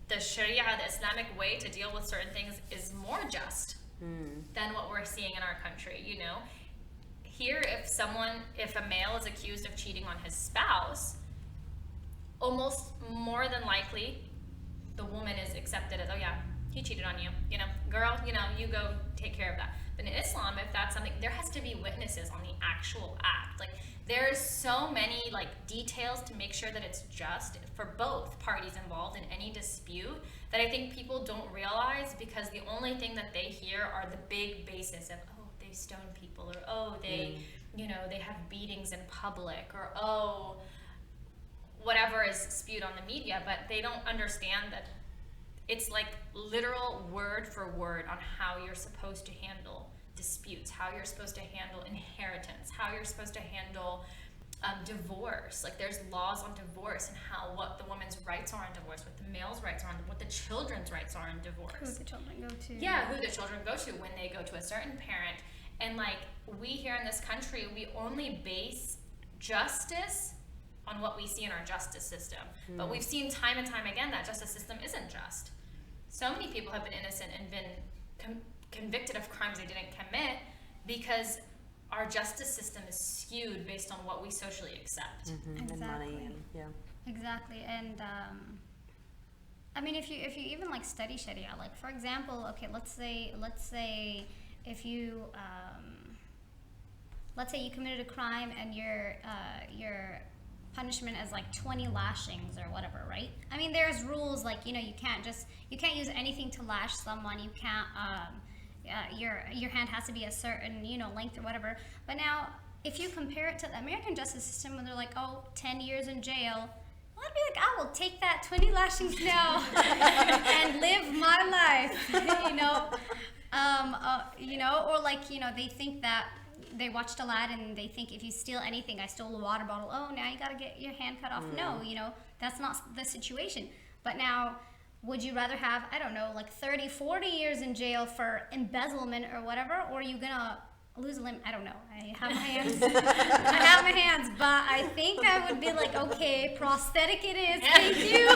the Sharia, the Islamic way to deal with certain things, is more just than what we're seeing in our country. Here, if a male is accused of cheating on his spouse, almost more than likely the woman is accepted as, oh yeah, he cheated on you, girl, you go take care of that. But in Islam, if that's something, there has to be witnesses on the actual act. Like, there's so many details to make sure that it's just for both parties involved in any dispute, that I think people don't realize, because the only thing that they hear are the big basis of, oh, they stone people, or oh, they they have beatings in public, or oh, whatever is spewed on the media. But they don't understand that it's like literal word for word on how you're supposed to handle disputes, how you're supposed to handle inheritance, how you're supposed to handle divorce. Like, there's laws on divorce and what the woman's rights are on divorce, what the male's rights are on, what the children's rights are on divorce. Who the children go to. Yeah, who the children go to when they go to a certain parent. And we here in this country, we only base justice on what we see in our justice system. But we've seen time and time again that justice system isn't just. So many people have been innocent and been convicted of crimes they didn't commit, because our justice system is skewed based on what we socially accept. Exactly. And money, and Exactly. And I mean, if you even study Sharia, for example, okay, let's say if you let's say you committed a crime and your punishment is 20 lashings or whatever, right? I mean, there's rules, you can't use anything to lash someone. You can't your hand has to be a certain length or whatever. But now, if you compare it to the American justice system, when they're 10 years in jail, I'd be like, I will take that 20 lashings now and live my life, or like, they think that they watched Aladdin and they think if you steal anything, I stole a water bottle, oh, now you gotta get your hand cut off. No, that's not the situation. But now, would you rather have, I don't know, like 30, 40 years in jail for embezzlement or whatever, or are you gonna lose a limb? I don't know. I have my hands. But I think I would be like, okay, prosthetic it is. Thank you.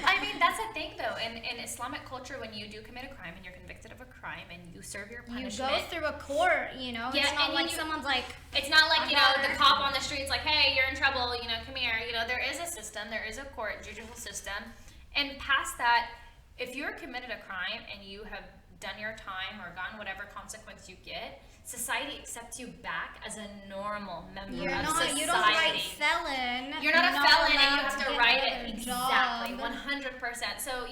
I mean, that's the thing, though. In Islamic culture, when you do commit a crime and you're convicted of a crime and you serve your punishment, you go through a court. Yeah, it's not and like someone's like. It's not like the cop on the street's like, hey, you're in trouble. Come here. There is a system. There is a court, judicial system, and past that, if you're committed a crime and you have done your time or gotten whatever consequence you get, society accepts you back as a normal member of society. You don't write felon. You're not a felon, and you have to write it job. exactly 100%. So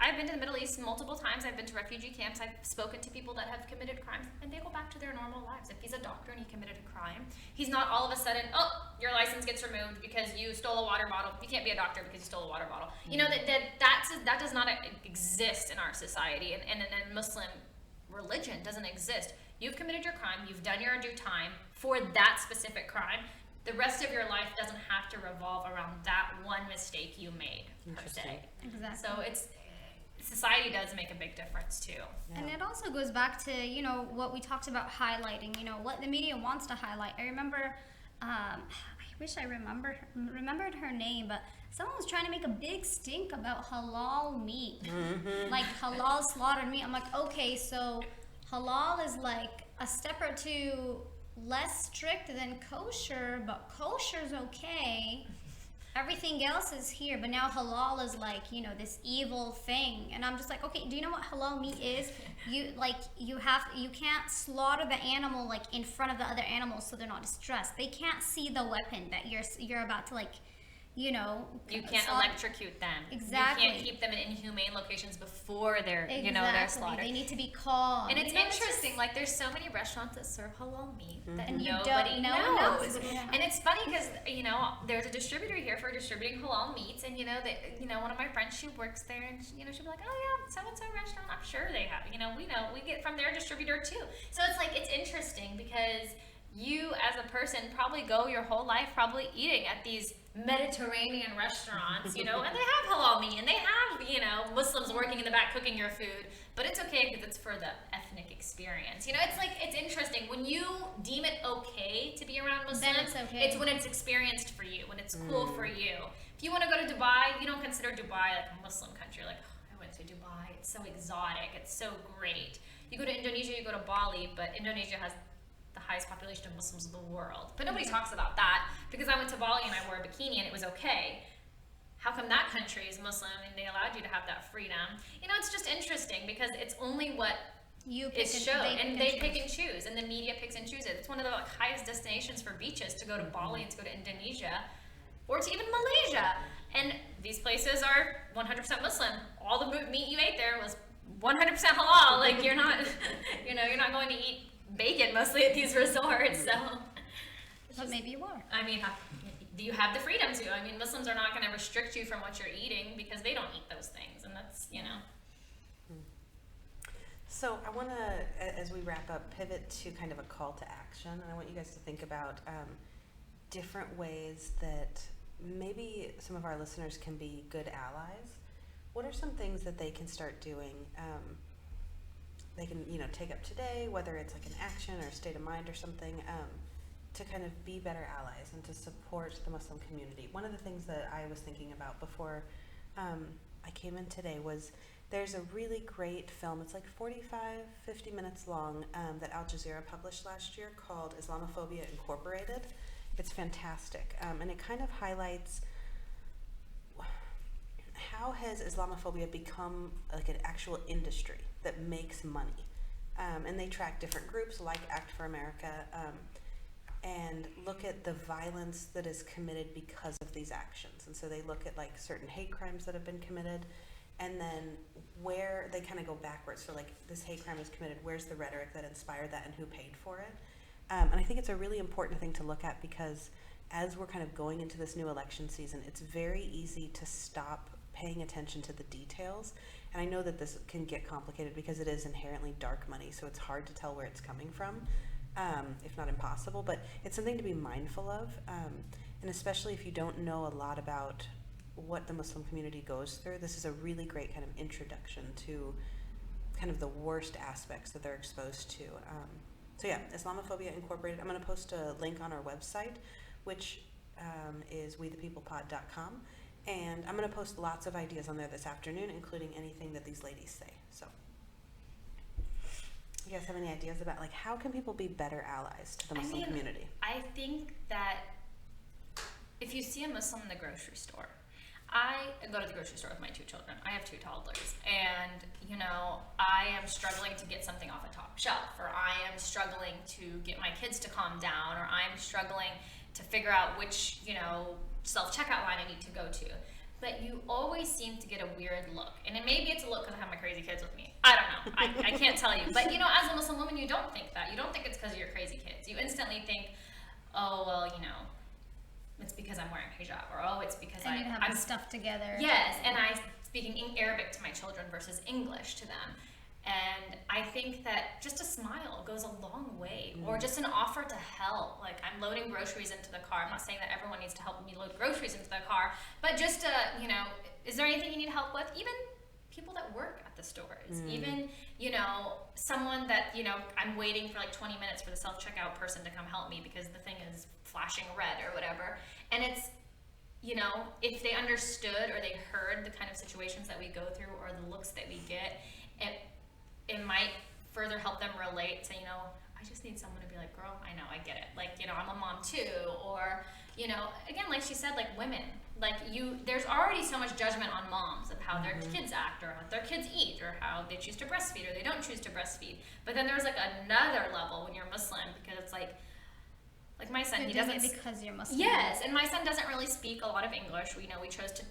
I've been to the Middle East multiple times. I've been to refugee camps. I've spoken to people that have committed crimes, and they go back to their normal lives. If he's a doctor and he committed a crime, he's not all of a sudden, oh, your license gets removed because you stole a water bottle. You can't be a doctor because you stole a water bottle. That does not exist in our society, and Muslim religion doesn't exist. You've committed your crime, you've done your due time for that specific crime. The rest of your life doesn't have to revolve around that one mistake you made, per se. Exactly. So society does make a big difference too. Yeah. And it also goes back to, what we talked about highlighting, what the media wants to highlight. I remember, I wish I remembered her name, but someone was trying to make a big stink about halal meat. Mm-hmm. Like halal slaughtered meat. I'm like, okay, so halal is like a step or two less strict than kosher, but kosher's okay. Everything else is here, but now halal is like, this evil thing. And I'm just like, okay, do you know what halal meat is? You can't slaughter the animal like in front of the other animals so they're not distressed. They can't see the weapon that you're about to you can't electrocute them. Exactly. You can't keep them in inhumane locations before they're they're slaughtered. They need to be calm. And it's interesting, like there's so many restaurants that serve halal meat that nobody knows. Yeah. And it's funny because there's a distributor here for distributing halal meats, and one of my friends, she works there, and she'll be like, oh yeah, so and so restaurant, I'm sure they have. We get from their distributor too. So it's like it's interesting because you as a person probably go your whole life probably eating at these Mediterranean restaurants, and they have halal meat, and they have, Muslims working in the back cooking your food, but it's okay because it's for the ethnic experience. It's interesting. When you deem it okay to be around Muslims, then it's okay. It's when it's experienced for you, when it's cool for you. If you want to go to Dubai, you don't consider Dubai like a Muslim country. Like, oh, I went to Dubai, it's so exotic, it's so great. You go to Indonesia, you go to Bali, but Indonesia has the highest population of Muslims in the world. But nobody talks about that because I went to Bali and I wore a bikini and it was okay. How come that country is Muslim and they allowed you to have that freedom? It's just interesting because it's only what is shown, and they pick and choose, and the media picks and chooses. It's one of the highest destinations for beaches to go to Bali and to go to Indonesia or to even Malaysia. And these places are 100% Muslim. All the meat you ate there was 100% halal. Like you're not going to eat bacon mostly at these resorts, so. But maybe you are. I mean, you have the freedom to. I mean, Muslims are not going to restrict you from what you're eating because they don't eat those things, and that's, So I want to, as we wrap up, pivot to kind of a call to action, and I want you guys to think about different ways that maybe some of our listeners can be good allies. What are some things that they can start doing? They can, take up today, whether it's like an action or a state of mind or something, to kind of be better allies and to support the Muslim community. One of the things that I was thinking about before I came in today was there's a really great film. It's like 50 minutes long that Al Jazeera published last year called Islamophobia Incorporated. It's fantastic. And it kind of highlights how has Islamophobia become like an actual industry that makes money. And they track different groups like Act for America and look at the violence that is committed because of these actions. And so they look at like certain hate crimes that have been committed, and then where they kind of go backwards. So like this hate crime was committed, where's the rhetoric that inspired that and who paid for it? And I think it's a really important thing to look at, because as we're kind of going into this new election season, it's very easy to stop paying attention to the details. And I know that this can get complicated because it is inherently dark money, so it's hard to tell where it's coming from, if not impossible, but it's something to be mindful of. And especially if you don't know a lot about what the Muslim community goes through, this is a really great kind of introduction to kind of the worst aspects that they're exposed to. So yeah, Islamophobia Incorporated. I'm going to post a link on our website, which is wethepeoplepod.com. And I'm going to post lots of ideas on there this afternoon, including anything that these ladies say. So you guys have any ideas about, like, how can people be better allies to the Muslim community? I think that if you see a Muslim in the grocery store, I go to the grocery store with my 2 children. I have 2 toddlers, and I am struggling to get something off a top shelf, or I am struggling to get my kids to calm down, or I'm struggling to figure out which self-checkout line I need to go to. But you always seem to get a weird look, and maybe it's a look because I have my crazy kids with me. I don't know. I can't tell you. But as a Muslim woman, you don't think that. You don't think it's because of your crazy kids. You instantly think, oh well, it's because I'm wearing hijab, or oh, it's because I'm stuff together. Yes, and I'm speaking Arabic to my children versus English to them. And I think that just a smile goes a long way, or just an offer to help. Like, I'm loading groceries into the car. I'm not saying that everyone needs to help me load groceries into the car, but just is there anything you need help with? Even people that work at the stores, even, someone that, I'm waiting for like 20 minutes for the self-checkout person to come help me because the thing is flashing red or whatever. And it's, if they understood or they heard the kind of situations that we go through or the looks that we get, it might further help them relate to, I just need someone to be like, girl, I know, I get it. Like, I'm a mom too. Or, again, like she said, like women, like there's already so much judgment on moms of how their kids act, or how their kids eat, or how they choose to breastfeed or they don't choose to breastfeed. But then there's like another level when you're Muslim, because it's like my son, he doesn't, because you're Muslim. Yes, and my son doesn't really speak a lot of English. We chose to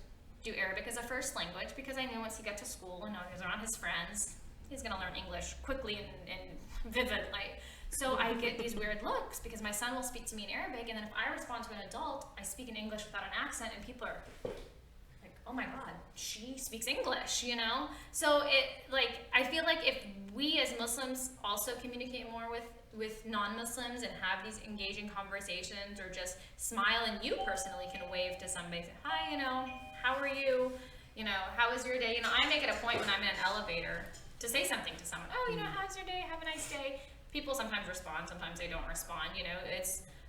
do Arabic as a first language because I knew once he got to school and he was around his friends, he's going to learn English quickly and vividly. So I get these weird looks because my son will speak to me in Arabic, and then if I respond to an adult, I speak in English without an accent, and people are like, oh my God, she speaks English, So I feel like if we as Muslims also communicate more with non-Muslims and have these engaging conversations, or just smile, and you personally can wave to somebody, say, hi, how are you? How was your day? I make it a point when I'm in an elevator to say something to someone. Oh, how's your day? Have a nice day. People sometimes respond, sometimes they don't respond,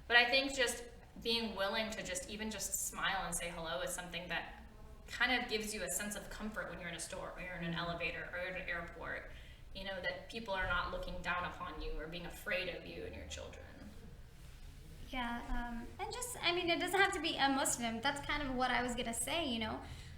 but I think just being willing to just smile and say hello is something that kind of gives you a sense of comfort when you're in a store, or you're in an elevator, or at an airport, that people are not looking down upon you or being afraid of you and your children. Yeah, and just, it doesn't have to be a Muslim. That's kind of what I was gonna say,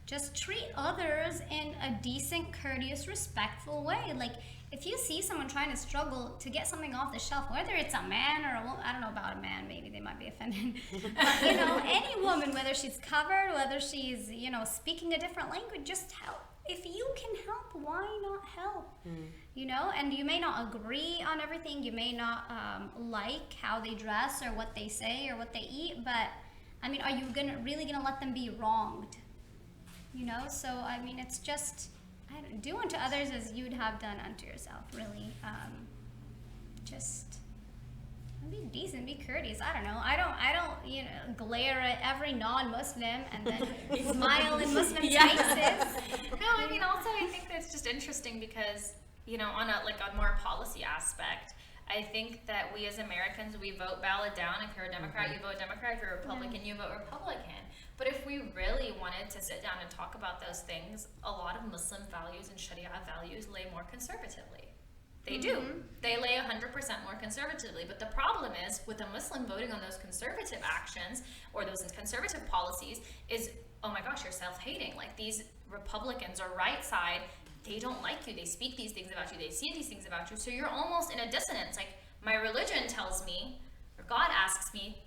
Just treat others in a decent, courteous, respectful way. Like, if you see someone trying to struggle to get something off the shelf, whether it's a man or a woman, I don't know about a man, maybe they might be offended, but, any woman, whether she's covered, whether she's, speaking a different language, just help. If you can help, why not help? And you may not agree on everything, you may not like how they dress or what they say or what they eat, but, are you really gonna let them be wronged? So it's just, do unto others as you'd have done unto yourself, really. Just be decent, be courteous. I don't know. I don't glare at every non-Muslim and then smile in Muslim faces. No, also I think that's just interesting because, on a more policy aspect, I think that we as Americans, we vote ballot down. If you're a Democrat, you vote Democrat. If you're a Republican, you vote Republican. But if we really wanted to sit down and talk about those things, a lot of Muslim values and Sharia values lay more conservatively. They do. They lay 100% more conservatively. But the problem is, with a Muslim voting on those conservative actions or those conservative policies, is, oh my gosh, you're self-hating. Like, these Republicans or right side, they don't like you. They speak these things about you. They see these things about you. So you're almost in a dissonance. Like, my religion tells me, or God asks me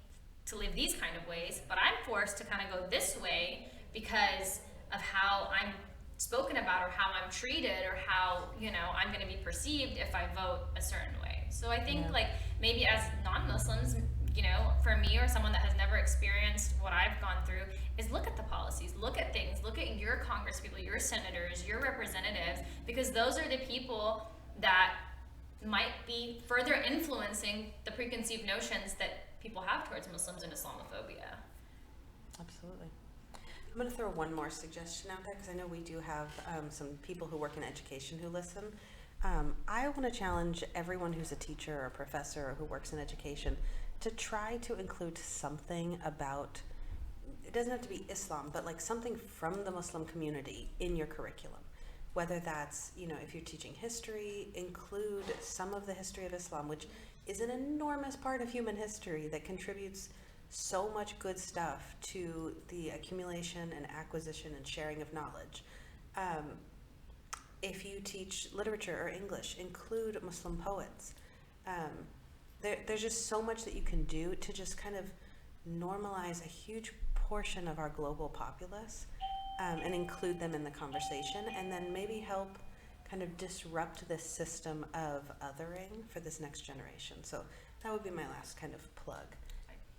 to live these kind of ways, but I'm forced to kind of go this way because of how I'm spoken about, or how I'm treated, or how I'm going to be perceived if I vote a certain way. So I think maybe as non-Muslims, you know, for me or someone that has never experienced what I've gone through, is look at the policies, look at things, look at your congresspeople, your senators, your representatives, because those are the people that might be further influencing the preconceived notions that people have towards Muslims and Islamophobia. Absolutely. I'm going to throw one more suggestion out there because I know we do have some people who work in education who listen. I want to challenge everyone who's a teacher or a professor or who works in education to try to include something about, it doesn't have to be Islam, but like something from the Muslim community in your curriculum. Whether that's, you know, if you're teaching history, include some of the history of Islam, which is an enormous part of human history that contributes so much good stuff to the accumulation and acquisition and sharing of knowledge. If you teach literature or English, include Muslim poets. There's just so much that you can do to just kind of normalize a huge portion of our global populace and include them in the conversation, and then maybe help kind of disrupt this system of othering for this next generation. So that would be my last kind of plug.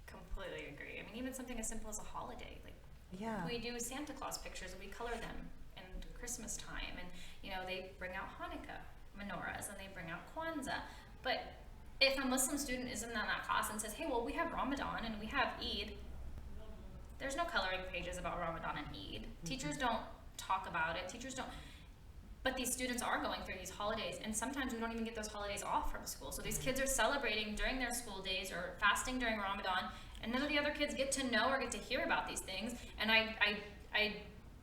Completely agree. I mean, even something as simple as a holiday, like we do Santa Claus pictures and we color them in Christmas time, and you know, they bring out Hanukkah menorahs and they bring out Kwanzaa. But if a Muslim student is in that class and says, hey, well, we have Ramadan and we have Eid, there's no coloring pages about Ramadan and Eid. Mm-hmm. Teachers don't talk about it. Teachers don't. But these students are going through these holidays, and sometimes we don't even get those holidays off from school. So these kids are celebrating during their school days or fasting during Ramadan, and none of the other kids get to know or get to hear about these things. And I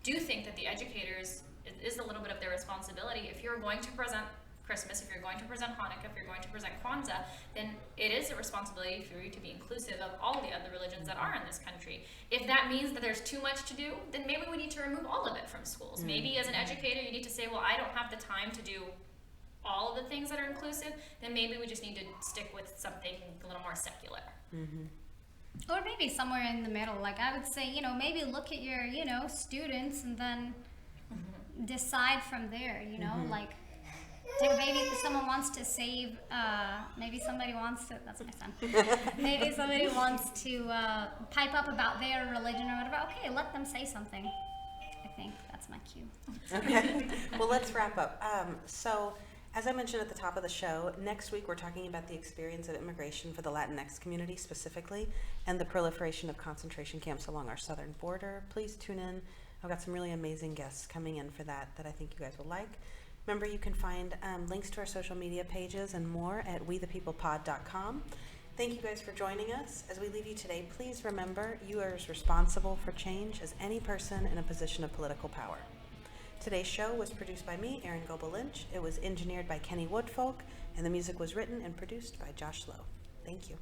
do think that the educators, it is a little bit of their responsibility. If you're going to present Christmas, if you're going to present Hanukkah, if you're going to present Kwanzaa, then it is a responsibility for you to be inclusive of all the other religions that are in this country. If that means that there's too much to do, then maybe we need to remove all of it from schools. Mm-hmm. Maybe as an educator, you need to say, well, I don't have the time to do all of the things that are inclusive, then maybe we just need to stick with something a little more secular. Mm-hmm. Or maybe somewhere in the middle. Like I would say, you know, maybe look at your, you know, students and then decide from there, you know, like maybe if someone wants to save, maybe somebody wants to, that's my son, maybe somebody wants to pipe up about their religion or whatever, okay, let them say something. I think that's my cue. Okay, well, let's wrap up. So, as I mentioned at the top of the show, next week we're talking about the experience of immigration for the Latinx community specifically, and the proliferation of concentration camps along our southern border. Please tune in. I've got some really amazing guests coming in for that I think you guys will like. Remember, you can find links to our social media pages and more at wethepeoplepod.com. Thank you guys for joining us. As we leave you today, please remember you are as responsible for change as any person in a position of political power. Today's show was produced by me, Erin Goebel-Lynch. It was engineered by Kenny Woodfolk, and the music was written and produced by Josh Lowe. Thank you.